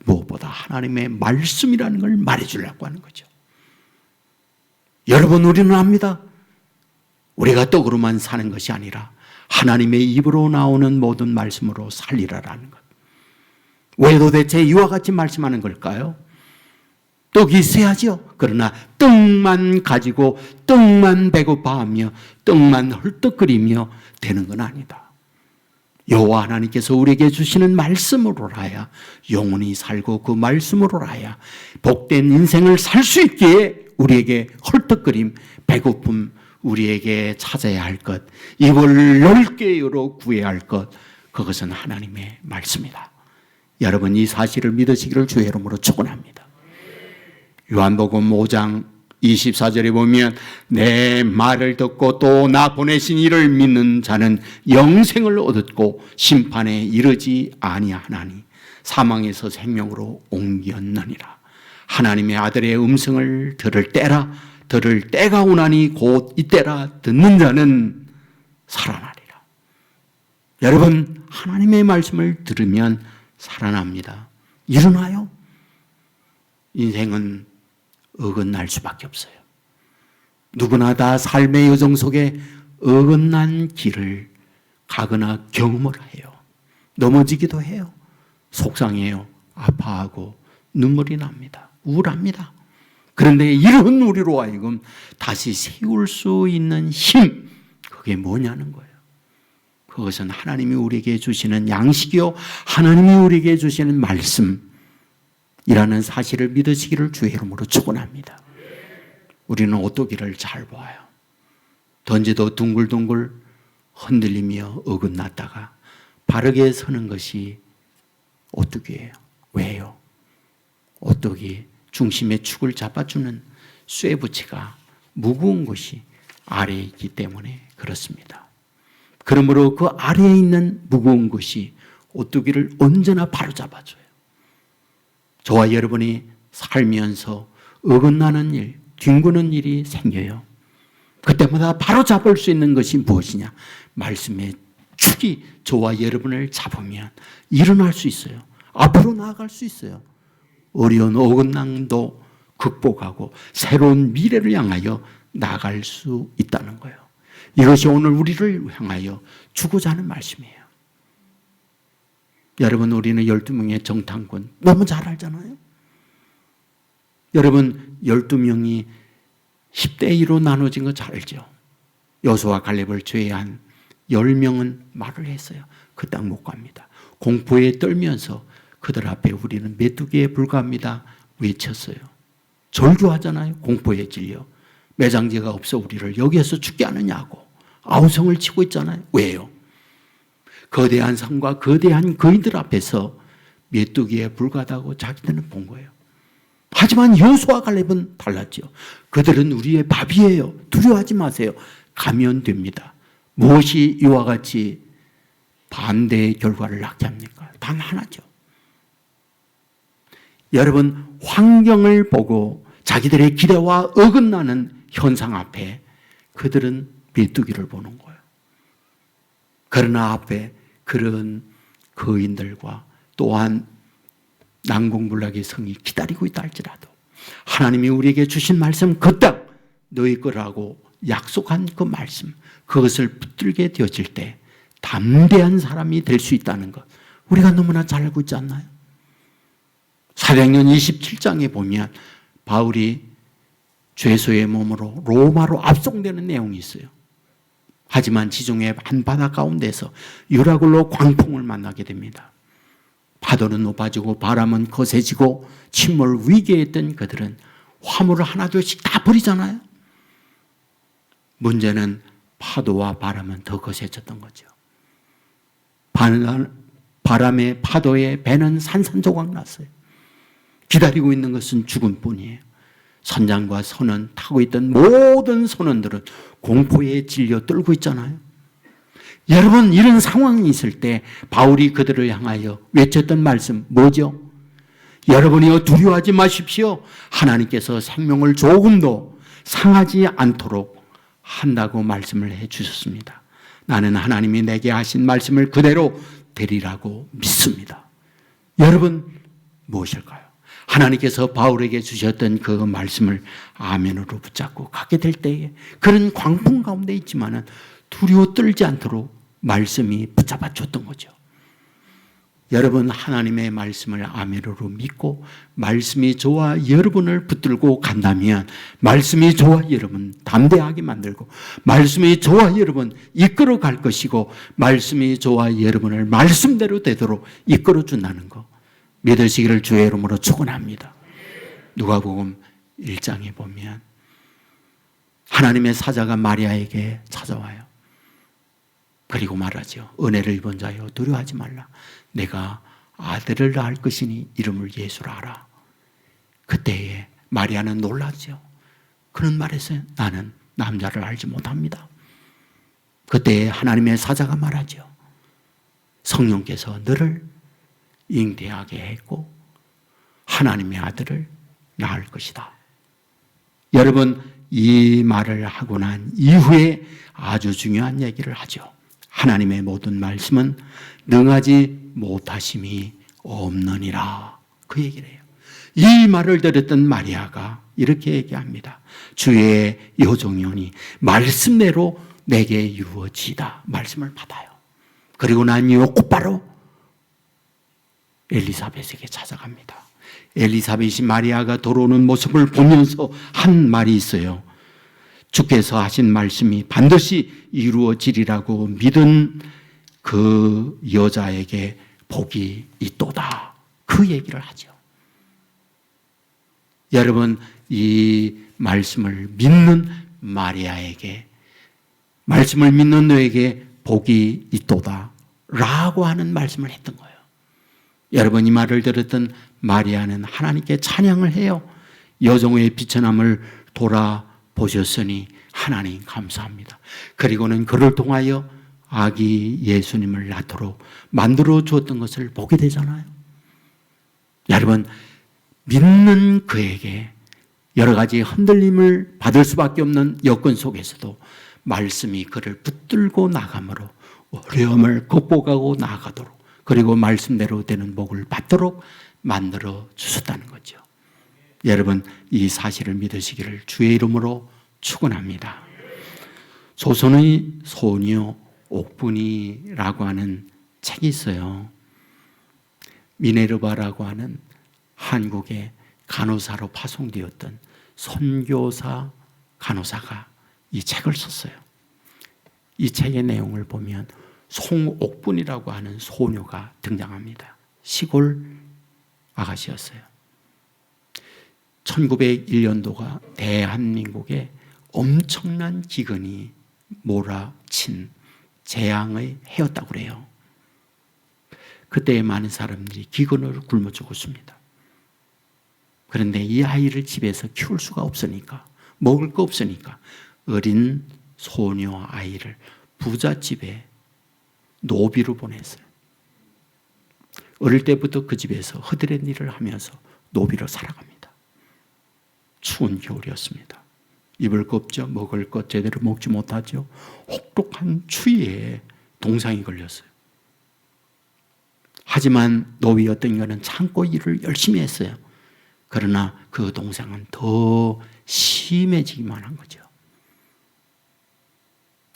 무엇보다 하나님의 말씀이라는 걸 말해주려고 하는 거죠. 여러분 우리는 압니다. 우리가 떡으로만 사는 것이 아니라 하나님의 입으로 나오는 모든 말씀으로 살리라라는 것. 왜 도대체 이와 같이 말씀하는 걸까요? 떡이 있어야죠. 그러나 떡만 가지고 떡만 배고파하며 떡만 헐떡거리며 되는 건 아니다. 여호와 하나님께서 우리에게 주시는 말씀으로라야 영원히 살고 그 말씀으로라야 복된 인생을 살 수 있기에 우리에게 헐떡거림, 배고픔, 우리에게 찾아야 할 것, 입을 넓게 열어 구해야 할 것, 그것은 하나님의 말씀이다. 여러분 이 사실을 믿으시기를 주의 이름으로 축원합니다. 요한복음 5장 24절에 보면 내 말을 듣고 또 나 보내신 이를 믿는 자는 영생을 얻었고 심판에 이르지 아니하나니 사망에서 생명으로 옮겼느니라. 하나님의 아들의 음성을 들을 때가 오나니 곧 이때라. 듣는 자는 살아나리라. 여러분 하나님의 말씀을 들으면 살아납니다. 일어나요. 인생은 어긋날 수밖에 없어요. 누구나 다 삶의 여정 속에 어긋난 길을 가거나 경험을 해요. 넘어지기도 해요. 속상해요. 아파하고 눈물이 납니다. 우울합니다. 그런데 이런 우리로 하여금 다시 세울 수 있는 힘, 그게 뭐냐는 거예요. 그것은 하나님이 우리에게 주시는 양식이요 하나님이 우리에게 주시는 말씀이라는 사실을 믿으시기를 주의 이름으로 축원합니다. 우리는 오뚜기를 잘 봐요. 던지도 둥글둥글 흔들리며 어긋났다가 바르게 서는 것이 오뚜기예요. 왜요? 오뚜기 중심의 축을 잡아주는 쇠붙이가 무거운 것이 아래에 있기 때문에 그렇습니다. 그러므로 그 아래에 있는 무거운 것이 오뚜기를 언제나 바로 잡아줘요. 저와 여러분이 살면서 어긋나는 일, 뒹구는 일이 생겨요. 그때마다 바로 잡을 수 있는 것이 무엇이냐? 말씀의 축이 저와 여러분을 잡으면 일어날 수 있어요. 앞으로 나아갈 수 있어요. 어려운 어긋남도 극복하고 새로운 미래를 향하여 나아갈 수 있다는 거예요. 이것이 오늘 우리를 향하여 주고자 하는 말씀이에요. 여러분 우리는 12명의 정탐꾼 너무 잘 알잖아요. 여러분 12명이 10대 2로 나눠진 거 잘 알죠. 여호수아 갈렙을 제외한 10명은 말을 했어요. 그 땅 못 갑니다. 공포에 떨면서 그들 앞에 우리는 메뚜기에 불과합니다 외쳤어요. 절규하잖아요. 공포에 질려. 매장제가 없어 우리를 여기에서 죽게 하느냐고 아우성을 치고 있잖아요. 왜요? 거대한 산과 거대한 거인들 앞에서 메뚜기에 불과하다고 자기들은 본 거예요. 하지만 여호수아 갈렙은 달랐죠. 그들은 우리의 밥이에요. 두려워하지 마세요. 가면 됩니다. 무엇이 이와 같이 반대의 결과를 낳게 합니까? 단 하나죠. 여러분 환경을 보고 자기들의 기대와 어긋나는 현상 앞에 그들은 메뚜기를 보는 거예요. 그러나 앞에 그런 거인들과 또한 난공불락의 성이 기다리고 있다 할지라도 하나님이 우리에게 주신 말씀 그 땅 너희 거라고 약속한 그 말씀 그것을 붙들게 되어질 때 담대한 사람이 될 수 있다는 것 우리가 너무나 잘 알고 있지 않나요? 사도행전 27장에 보면 바울이 죄수의 몸으로 로마로 압송되는 내용이 있어요. 하지만 지중해 한바다 가운데서 유라굴로 광풍을 만나게 됩니다. 파도는 높아지고 바람은 거세지고 침몰 위기에 있던 그들은 화물을 하나둘씩 다 버리잖아요. 문제는 파도와 바람은 더 거세졌던 거죠. 바람에 파도에 배는 산산조각 났어요. 기다리고 있는 것은 죽음뿐이에요. 선장과 선원, 타고 있던 모든 선원들은 공포에 질려 떨고 있잖아요. 여러분, 이런 상황이 있을 때 바울이 그들을 향하여 외쳤던 말씀 뭐죠? 여러분이여 두려워하지 마십시오. 하나님께서 생명을 조금도 상하지 않도록 한다고 말씀을 해 주셨습니다. 나는 하나님이 내게 하신 말씀을 그대로 되리라고 믿습니다. 여러분, 무엇일까요? 하나님께서 바울에게 주셨던 그 말씀을 아멘으로 붙잡고 가게 될 때에 그런 광풍 가운데 있지만은 두려워 떨지 않도록 말씀이 붙잡아 줬던 거죠. 여러분, 하나님의 말씀을 아멘으로 믿고 말씀이 저와 여러분을 붙들고 간다면 말씀이 저와 여러분 담대하게 만들고 말씀이 저와 여러분 이끌어 갈 것이고 말씀이 저와 여러분을 말씀대로 되도록 이끌어 준다는 거 믿으시기를 주의 이름으로 축원합니다. 누가복음 1장에 보면 하나님의 사자가 마리아에게 찾아와요. 그리고 말하죠. 은혜를 입은 자여 두려워하지 말라. 내가 아들을 낳을 것이니 이름을 예수라 하라. 그때에 마리아는 놀랐죠. 그런 말에서 나는 남자를 알지 못합니다. 그때에 하나님의 사자가 말하죠. 성령께서 너를 잉태하게 했고 하나님의 아들을 낳을 것이다. 여러분, 이 말을 하고 난 이후에 아주 중요한 얘기를 하죠. 하나님의 모든 말씀은 능하지 못하심이 없느니라. 그 얘기를 해요. 이 말을 들었던 마리아가 이렇게 얘기합니다. 주의 여종이오니 말씀대로 내게 이루어지다. 말씀을 받아요. 그리고 난 이후 곧바로 엘리사벳에게 찾아갑니다. 엘리사벳이 마리아가 돌아오는 모습을 보면서 한 말이 있어요. 주께서 하신 말씀이 반드시 이루어지리라고 믿은 그 여자에게 복이 있도다. 그 얘기를 하죠. 여러분, 이 말씀을 믿는 마리아에게, 말씀을 믿는 너에게 복이 있도다 라고 하는 말씀을 했던 거예요. 여러분, 이 말을 들었던 마리아는 하나님께 찬양을 해요. 여종의 비천함을 돌아보셨으니 하나님 감사합니다. 그리고는 그를 통하여 아기 예수님을 낳도록 만들어 주었던 것을 보게 되잖아요. 여러분, 믿는 그에게 여러 가지 흔들림을 받을 수밖에 없는 여건 속에서도 말씀이 그를 붙들고 나가므로 어려움을 극복하고 나아가도록, 그리고 말씀대로 되는 복을 받도록 만들어 주셨다는 거죠. 여러분, 이 사실을 믿으시기를 주의 이름으로 축원합니다. 조선의 소녀 옥분이라고 하는 책이 있어요. 미네르바라고 하는 한국의 간호사로 파송되었던 선교사 간호사가 이 책을 썼어요. 이 책의 내용을 보면 송옥분이라고 하는 소녀가 등장합니다. 시골 아가씨였어요. 1901년도가 대한민국에 엄청난 기근이 몰아친 재앙의 해였다고 그래요. 그때 많은 사람들이 기근으로 굶어 죽었습니다. 그런데 이 아이를 집에서 키울 수가 없으니까, 먹을 거 없으니까 어린 소녀 아이를 부잣집에 노비로 보냈어요. 어릴 때부터 그 집에서 허드렛 일을 하면서 노비로 살아갑니다. 추운 겨울이었습니다. 입을 거 없죠. 먹을 것 제대로 먹지 못하죠. 혹독한 추위에 동상이 걸렸어요. 하지만 노비였던 이는 참고 일을 열심히 했어요. 그러나 그 동상은 더 심해지기만 한 거죠.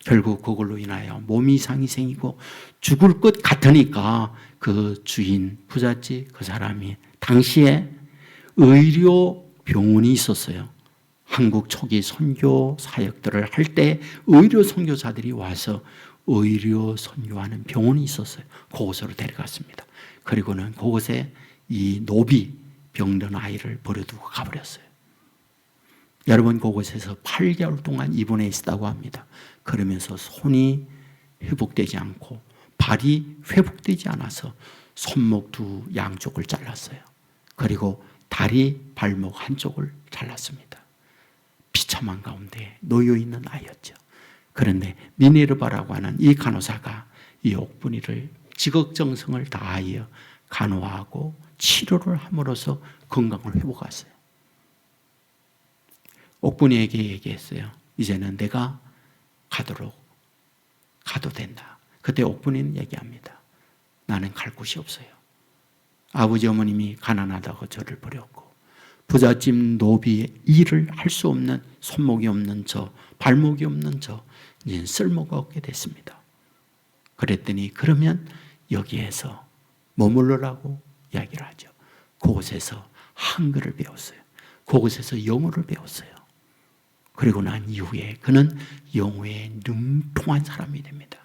결국 그걸로 인하여 몸 이상이 생기고 죽을 것 같으니까 그 주인, 부잣집 그 사람이 당시에 의료 병원이 있었어요. 한국 초기 선교 사역들을 할 때 의료 선교사들이 와서 의료 선교하는 병원이 있었어요. 그곳으로 데려갔습니다. 그리고는 그곳에 이 노비 병든 아이를 버려두고 가버렸어요. 여러분, 그곳에서 8개월 동안 입원해 있었다고 합니다. 그러면서 손이 회복되지 않고 발이 회복되지 않아서 손목 두 양쪽을 잘랐어요. 그리고 다리 발목 한쪽을 잘랐습니다. 비참한 가운데 놓여 있는 아이였죠. 그런데 미네르바라고 하는 이 간호사가 이 옥분이를 지극정성을 다하여 간호하고 치료를 함으로써 건강을 회복했어요. 옥분이에게 얘기했어요. 이제는 내가 가도 된다. 그때 옥분이는 얘기합니다. 나는 갈 곳이 없어요. 아버지 어머님이 가난하다고 저를 버렸고 부잣집 노비의 일을 할 수 없는 손목이 없는 저, 발목이 없는 저, 이제 쓸모가 없게 됐습니다. 그랬더니 그러면 여기에서 머물러라고 이야기를 하죠. 그곳에서 한글을 배웠어요. 그곳에서 영어를 배웠어요. 그리고 난 이후에 그는 영어에 능통한 사람이 됩니다.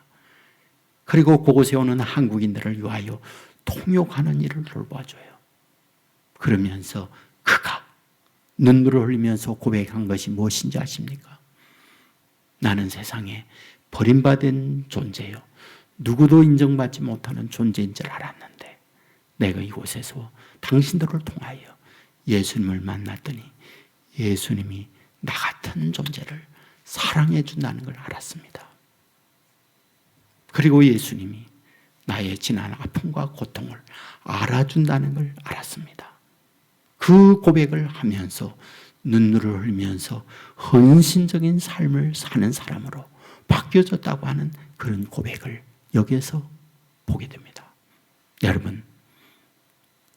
그리고 그곳에 오는 한국인들을 위하여 통역하는 일을 돌봐줘요. 그러면서 그가 눈물을 흘리면서 고백한 것이 무엇인지 아십니까? 나는 세상에 버림받은 존재요. 누구도 인정받지 못하는 존재인 줄 알았는데 내가 이곳에서 당신들을 통하여 예수님을 만났더니 예수님이 나 같은 존재를 사랑해 준다는 걸 알았습니다. 그리고 예수님이 나의 지난 아픔과 고통을 알아준다는 걸 알았습니다. 그 고백을 하면서 눈물을 흘리면서 헌신적인 삶을 사는 사람으로 바뀌어졌다고 하는 그런 고백을 여기에서 보게 됩니다. 여러분,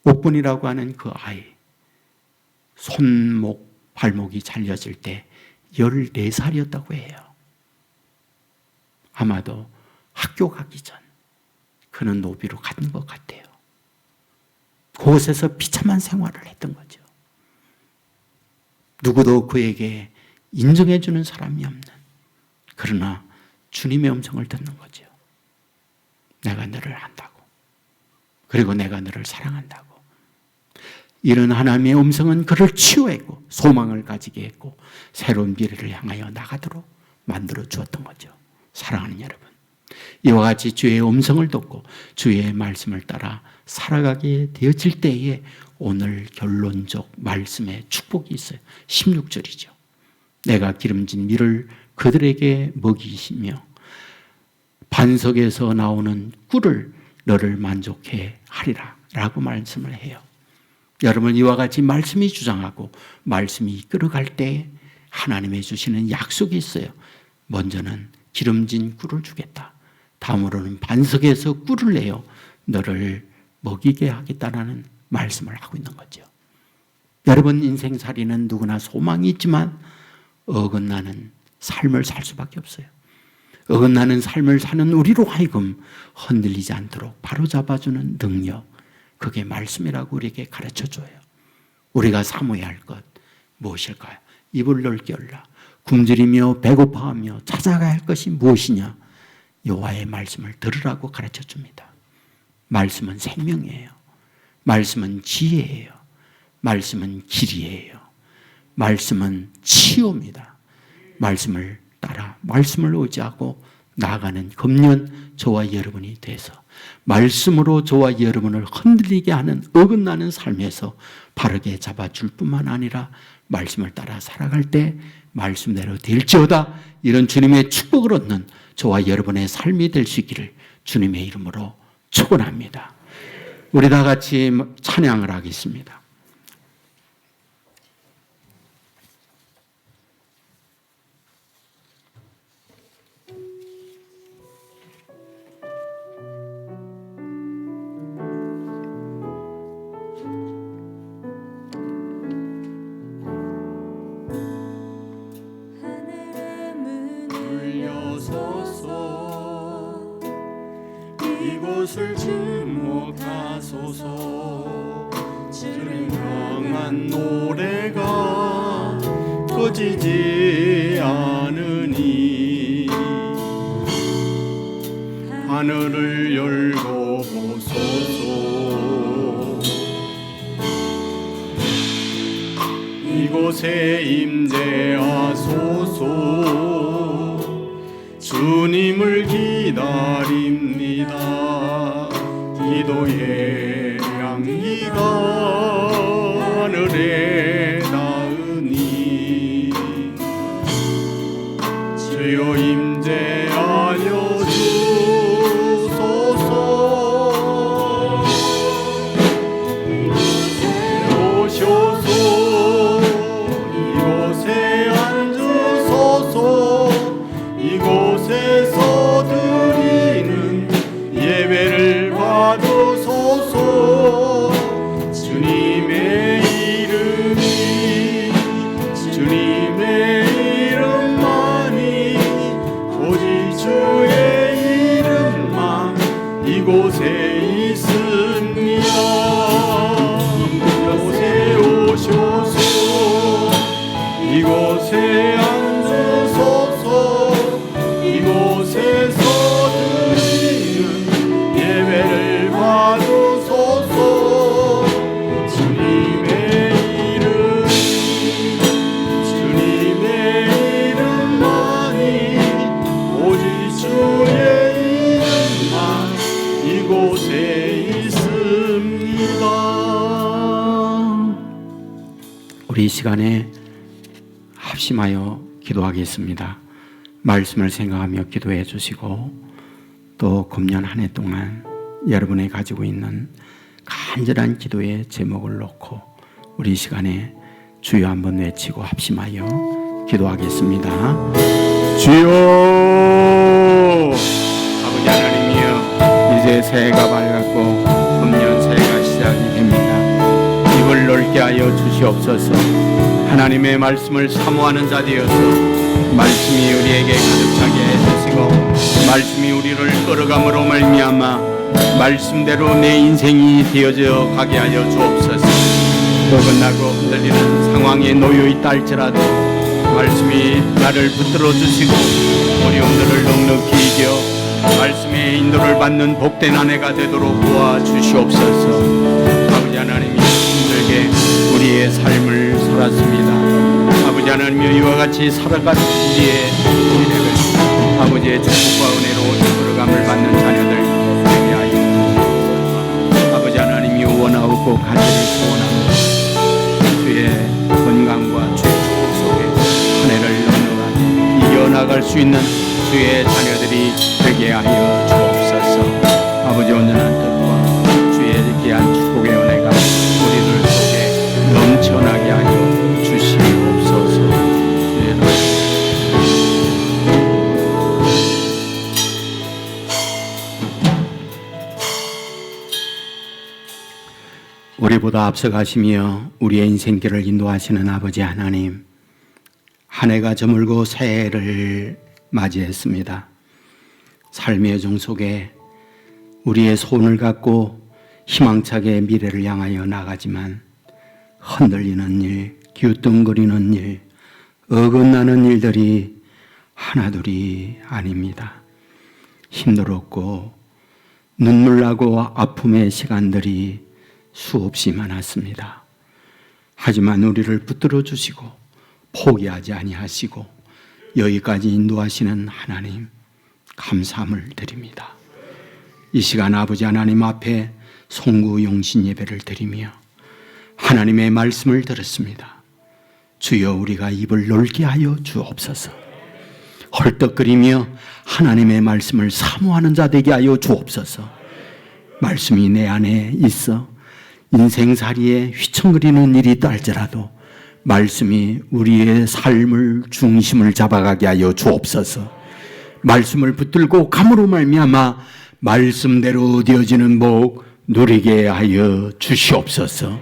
옥분이라고 하는 그 아이 손목, 발목이 잘려질 때 14살이었다고 해요. 아마도 학교 가기 전 그는 노비로 간 것 같아요. 그곳에서 비참한 생활을 했던 거죠. 누구도 그에게 인정해 주는 사람이 없는, 그러나 주님의 음성을 듣는 거죠. 내가 너를 안다고. 그리고 내가 너를 사랑한다고. 이런 하나님의 음성은 그를 치유했고 소망을 가지게 했고 새로운 미래를 향하여 나가도록 만들어 주었던 거죠. 사랑하는 여러분, 이와 같이 주의 음성을 듣고 주의 말씀을 따라 살아가게 되어질 때에 오늘 결론적 말씀의 축복이 있어요. 16절이죠. 내가 기름진 밀을 그들에게 먹이시며 반석에서 나오는 꿀을 너를 만족해 하리라 라고 말씀을 해요. 여러분, 이와 같이 말씀이 주장하고 말씀이 이끌어갈 때 하나님이 주시는 약속이 있어요. 먼저는 기름진 꿀을 주겠다. 다음으로는 반석에서 꿀을 내어 너를 먹이게 하겠다라는 말씀을 하고 있는 거죠. 여러분, 인생살이는 누구나 소망이 있지만 어긋나는 삶을 살 수밖에 없어요. 어긋나는 삶을 사는 우리로 하여금 흔들리지 않도록 바로잡아주는 능력, 그게 말씀이라고 우리에게 가르쳐줘요. 우리가 사모해야 할 것 무엇일까요? 입을 넓게 열라. 굶주리며 배고파하며 찾아가야 할 것이 무엇이냐? 여호와의 말씀을 들으라고 가르쳐줍니다. 말씀은 생명이에요. 말씀은 지혜예요. 말씀은 길이에요. 말씀은 치유입니다. 말씀을 따라 말씀을 의지하고 나아가는 금년 저와 여러분이 돼서 말씀으로 저와 여러분을 흔들리게 하는 어긋나는 삶에서 바르게 잡아줄 뿐만 아니라 말씀을 따라 살아갈 때 말씀대로 될지어다, 이런 주님의 축복을 얻는 저와 여러분의 삶이 될 수 있기를 주님의 이름으로 축원합니다. 우리 다 같이 찬양을 하겠습니다. 이곳을 주목하소서. 주를 향한 노래가 꺼지지 않으니 하늘을 열고 보소서. 이곳에 임재하소서. 주님을 기다립니다. 기도의 향기가 하늘을 우리 이 시간에 합심하여 기도하겠습니다. 말씀을 생각하며 기도해 주시고 또 금년 한 해 동안 여러분이 가지고 있는 간절한 기도의 제목을 놓고 우리 이 시간에 주여 한번 외치고 합심하여 기도하겠습니다. 주여, 아버지 하나님이여, 이제 새해가 밝았고 금년 새해가 시작이 됩니다. 입을 넓게 하여 주시옵소서. 하나님의 말씀을 사모하는 자 되어서 말씀이 우리에게 가득 차게 해주시고 말씀이 우리를 끌어감으로 말미암아 말씀대로 내 인생이 되어져 가게 하여 주옵소서. 어긋나고 흔들리는 상황에 놓여 있다 할지라도 말씀이 나를 붙들어 주시고 어려움들을 넉넉히 이겨 말씀의 인도를 받는 복된 한 해가 되도록 도와주시옵소서. 아버지 하나님이 힘들게 우리의 삶을 살았습니다. 아버지 하나님이 이와 같이 살아가는 우리의 인생을 아버지의 축복과 은혜로 이끌어감을 받는 자녀들 되게 하여 주옵소서. 아버지 하나님이 원하옵고 간절히 소원합니다. 주의 건강과 주의 축복 속에 한 해를 넉넉하게 이겨나갈 수 있는 주의 자녀들이 되게 하여 주옵소서. 아버지 온전한 뜻과 주의 귀한 축복의 은혜가 우리들 속에 넘쳐나게 하여 주시옵소서. 주의 우리보다 앞서가시며 우리의 인생길을 인도하시는 아버지 하나님, 한 해가 저물고 새해를 맞이했습니다. 삶의 여정 속에 우리의 소원을 갖고 희망차게 미래를 향하여 나가지만 흔들리는 일, 기우뚱거리는 일, 어긋나는 일들이 하나둘이 아닙니다. 힘들었고 눈물 나고 아픔의 시간들이 수없이 많았습니다. 하지만 우리를 붙들어 주시고 포기하지 아니하시고 여기까지 인도하시는 하나님, 감사함을 드립니다. 이 시간 아버지 하나님 앞에 송구 용신 예배를 드리며 하나님의 말씀을 들었습니다. 주여, 우리가 입을 넓게 하여 주옵소서. 헐떡거리며 하나님의 말씀을 사모하는 자 되게 하여 주옵소서. 말씀이 내 안에 있어 인생살이에 휘청거리는 일이 있다 할지라도 말씀이 우리의 삶을 중심을 잡아가게 하여 주옵소서. 말씀을 붙들고 감으로 말미암아 말씀대로 되어지는 복 누리게 하여 주시옵소서.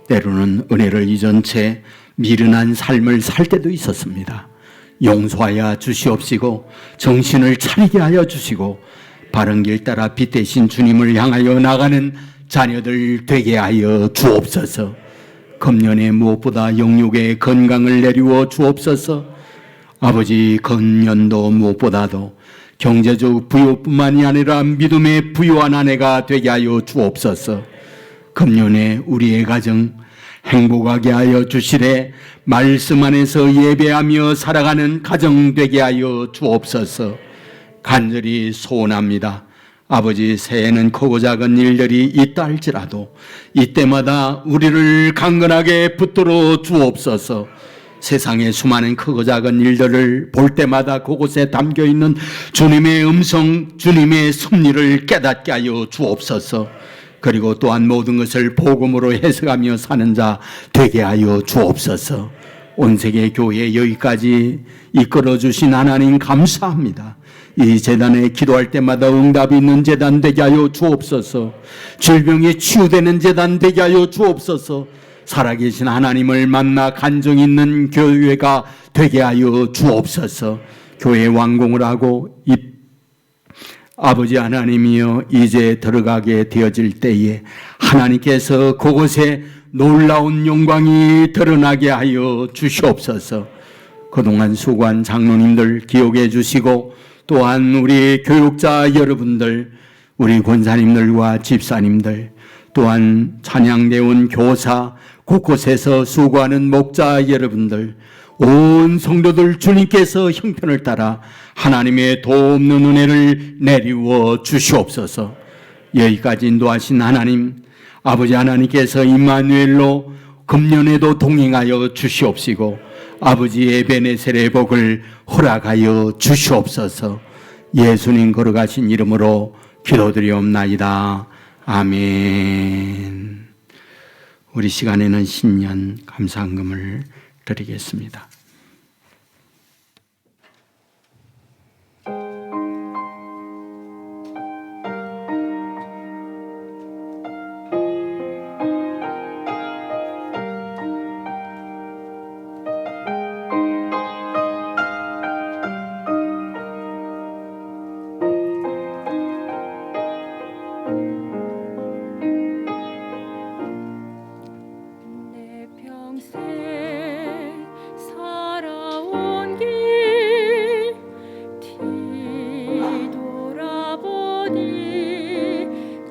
때로는 은혜를 잊은 채 미련한 삶을 살 때도 있었습니다. 용서하여 주시옵시고 정신을 차리게 하여 주시고 바른 길 따라 빛 대신 주님을 향하여 나가는 자녀들 되게 하여 주옵소서. 금년에 무엇보다 영육의 건강을 내리워 주옵소서. 아버지, 금년도 무엇보다도 경제적 부요뿐만이 아니라 믿음의 부요한 한 해가 되게 하여 주옵소서. 금년에 우리의 가정 행복하게 하여 주시되 말씀 안에서 예배하며 살아가는 가정 되게 하여 주옵소서. 간절히 소원합니다. 아버지, 새해는 크고 작은 일들이 있다 할지라도 이때마다 우리를 강건하게 붙들어 주옵소서. 세상의 수많은 크고 작은 일들을 볼 때마다 그곳에 담겨있는 주님의 음성, 주님의 섭리를 깨닫게 하여 주옵소서. 그리고 또한 모든 것을 복음으로 해석하며 사는 자 되게 하여 주옵소서. 온 세계 교회 여기까지 이끌어 주신 하나님 감사합니다. 이 재단에 기도할 때마다 응답이 있는 재단 되게 하여 주옵소서. 질병이 치유되는 재단 되게 하여 주옵소서. 살아계신 하나님을 만나 간증 있는 교회가 되게 하여 주옵소서. 교회 완공을 하고 아버지 하나님이여, 이제 들어가게 되어질 때에 하나님께서 그곳에 놀라운 영광이 드러나게 하여 주시옵소서. 그동안 수고한 장로님들 기억해 주시고 또한 우리 교육자 여러분들, 우리 권사님들과 집사님들, 또한 찬양대원 교사, 곳곳에서 수고하는 목자 여러분들, 온 성도들 주님께서 형편을 따라 하나님의 도없는 은혜를 내리워 주시옵소서. 여기까지 인도하신 하나님, 아버지 하나님께서 임마누엘로 금년에도 동행하여 주시옵시고 아버지 에베네셀의 복을 허락하여 주시옵소서. 예수님 걸어가신 이름으로 기도드리옵나이다. 아멘. 우리 시간에는 신년 감사헌금을 드리겠습니다. 내 평생 살아온 길 뒤돌아보니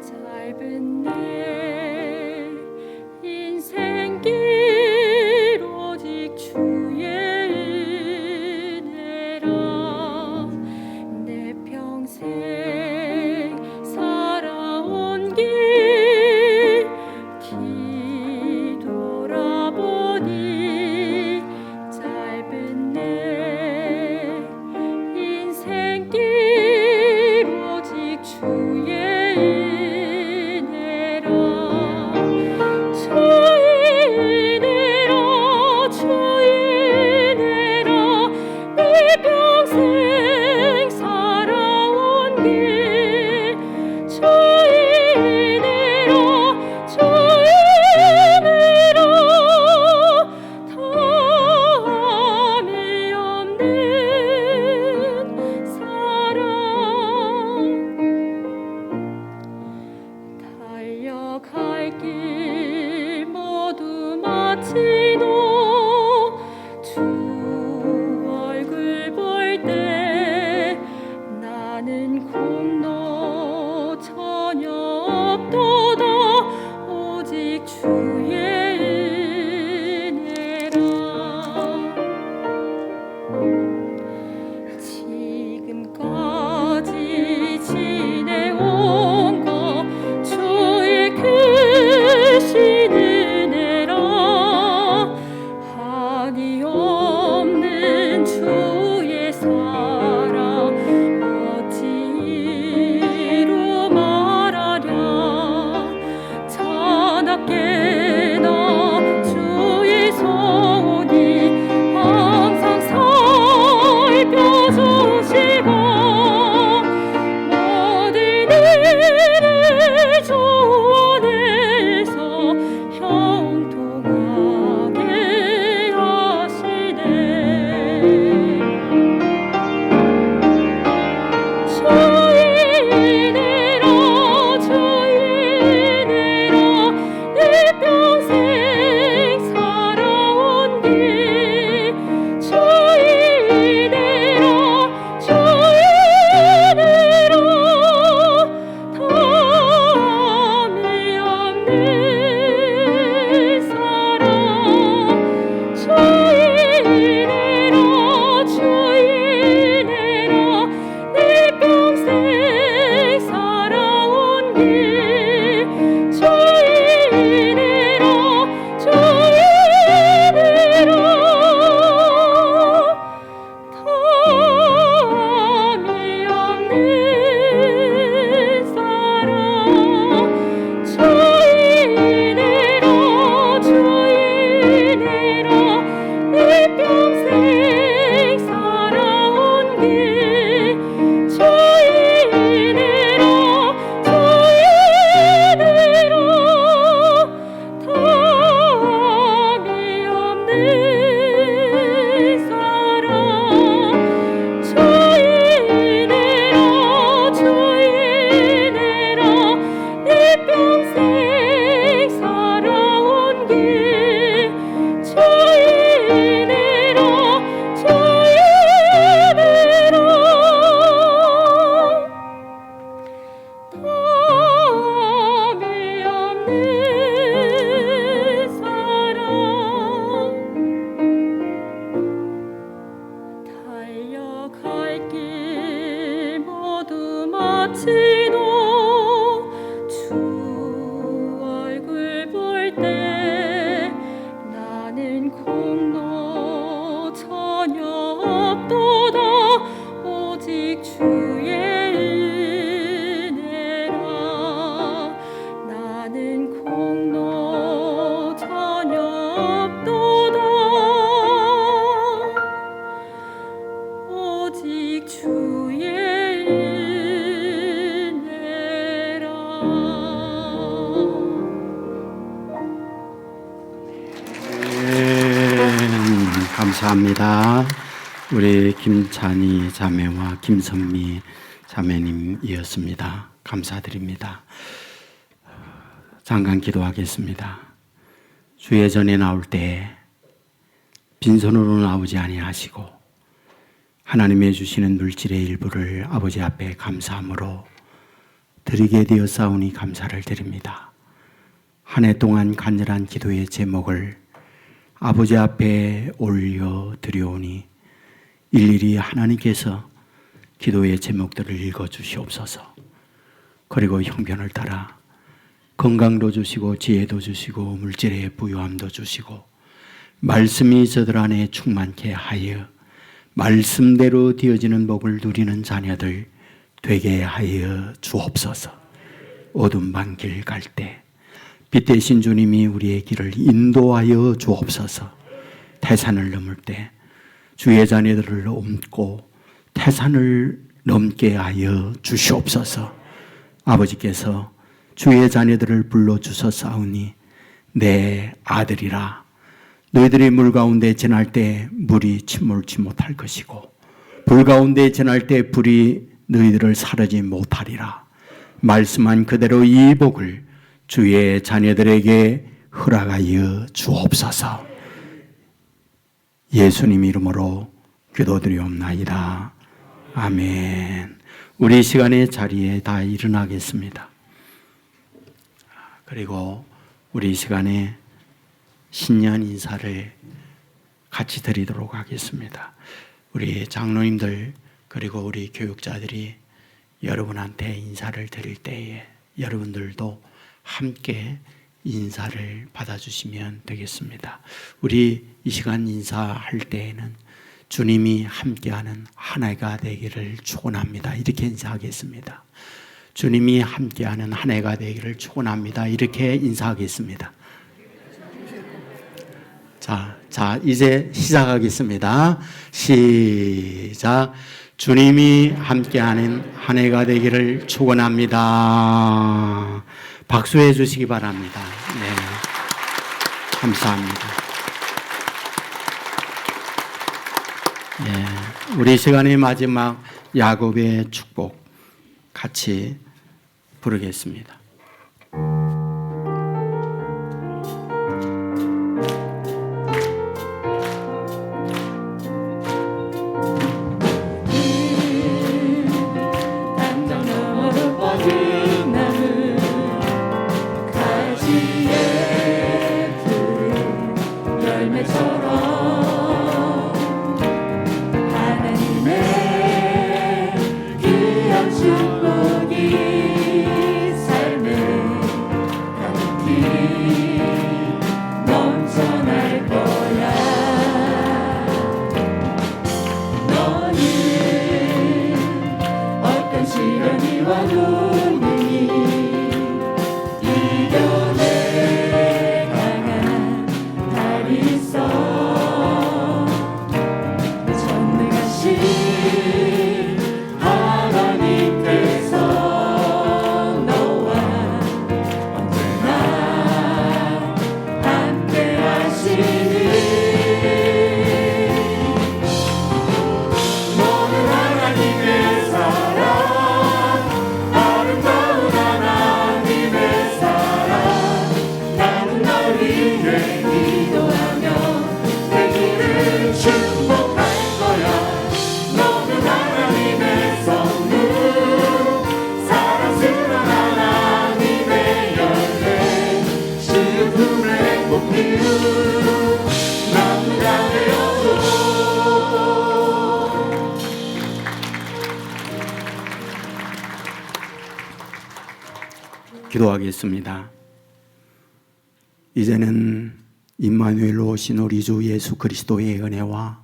짧은 내 인생길 오직 주의 은혜라. 내 평생 살아온 길 뒤돌아보니 짧은 내 인생길 오직 주의 은혜라. 주의 은혜라 주의 은혜라. 내 평생 살아온 길 주의 은혜라 주의 은혜라. 다함이 없는 사랑. 달려갈 길 모두 마치고 주 얼굴 볼 때 나는 공로 전혀 없도다 오직 주의 은혜라. 지금까지 지내온 것 주의 크신 은혜라. 한이 없는 주의 사랑 어찌 이루 말하랴. 자나깨나 주의 손이 항상 살펴주시고 모든 일을 조언해서 형통하게 하시네. 주의 은혜라 주의 은혜라. 내 평생 살아온 길 주의 은혜라 주의 은혜라. 다함이 없는 사랑. 주의 은혜라 주의 은혜라. 내 평생 살아온 길 주의 은혜라 주의 은혜라. 다함이 없는 사랑. 주의 은혜라 주의 은혜라. 내 평생 살아온 길 주의 은혜라 주의 은혜라. 다함이 없는 사랑. 주의 은혜라 주의 은혜라. 내 평생 살아온 길 주의 은혜라 주의 은혜라. 다함이 없는 사랑. 달려갈 길 모두 마치고 주 얼굴 볼 때 감사합니다. 우리 김찬희 자매와 김선미 자매님이었습니다. 감사드립니다. 잠깐 기도하겠습니다. 주 예전에 나올 때 빈손으로 나오지 아니하시고 하나님의 주시는 물질의 일부를 아버지 앞에 감사함으로 드리게 되었사오니 감사를 드립니다. 한 해 동안 간절한 기도의 제목을 아버지 앞에 올려 드려오니 일일이 하나님께서 기도의 제목들을 읽어 주시옵소서. 그리고 형편을 따라 건강도 주시고 지혜도 주시고 물질의 부유함도 주시고 말씀이 저들 안에 충만케 하여 말씀대로 되어지는 복을 누리는 자녀들 되게 하여 주옵소서. 어둠 밤길 갈 때 빛 대신 주님이 우리의 길을 인도하여 주옵소서. 태산을 넘을 때 주의 자녀들을 옮고 태산을 넘게 하여 주시옵소서. 아버지께서 주의 자녀들을 불러주셨사오니 내 아들이라 너희들이 물 가운데 지날 때 물이 침몰치 못할 것이고 불 가운데 지날 때 불이 너희들을 사르지 못하리라. 말씀한 그대로 이 복을 주의 자녀들에게 허락하여 주옵소서. 예수님 이름으로 기도드리옵나이다. 아멘. 우리 시간의 자리에 다 일어나겠습니다. 그리고 우리 시간에 신년 인사를 같이 드리도록 하겠습니다. 우리 장로님들 그리고 우리 교육자들이 여러분한테 인사를 드릴 때에 여러분들도 함께 인사를 받아주시면 되겠습니다. 우리 이 시간 인사할 때에는 주님이 함께하는 한 해가 되기를 축원합니다. 이렇게 인사하겠습니다. 주님이 함께하는 한 해가 되기를 축원합니다. 이렇게 인사하겠습니다. 자, 이제 시작하겠습니다. 시작. 주님이 함께하는 한 해가 되기를 축원합니다. 박수해 주시기 바랍니다. 네, 감사합니다. 네, 우리 시간의 마지막 야곱의 축복 같이 부르겠습니다. 기도하겠습니다. 이제는 임마누엘로 오신 우리 주 예수 그리스도의 은혜와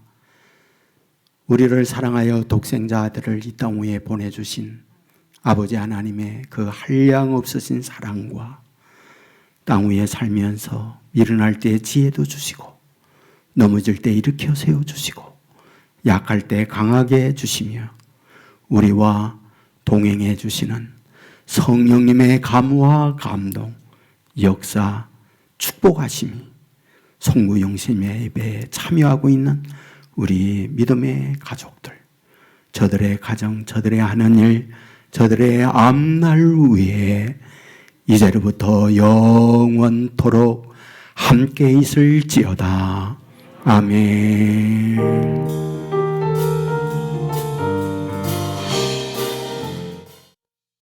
우리를 사랑하여 독생자 아들을 이 땅 위에 보내주신 아버지 하나님의 그 한량 없으신 사랑과 땅 위에 살면서 일어날 때 지혜도 주시고 넘어질 때 일으켜 세워주시고 약할 때 강하게 해주시며 우리와 동행해 주시는 성령님의 감화 감동, 역사, 축복하심이 송구영심의 예배에 참여하고 있는 우리 믿음의 가족들, 저들의 가정, 저들의 하는 일, 저들의 앞날 위에 이제로부터 영원토록 함께 있을지어다. 아멘.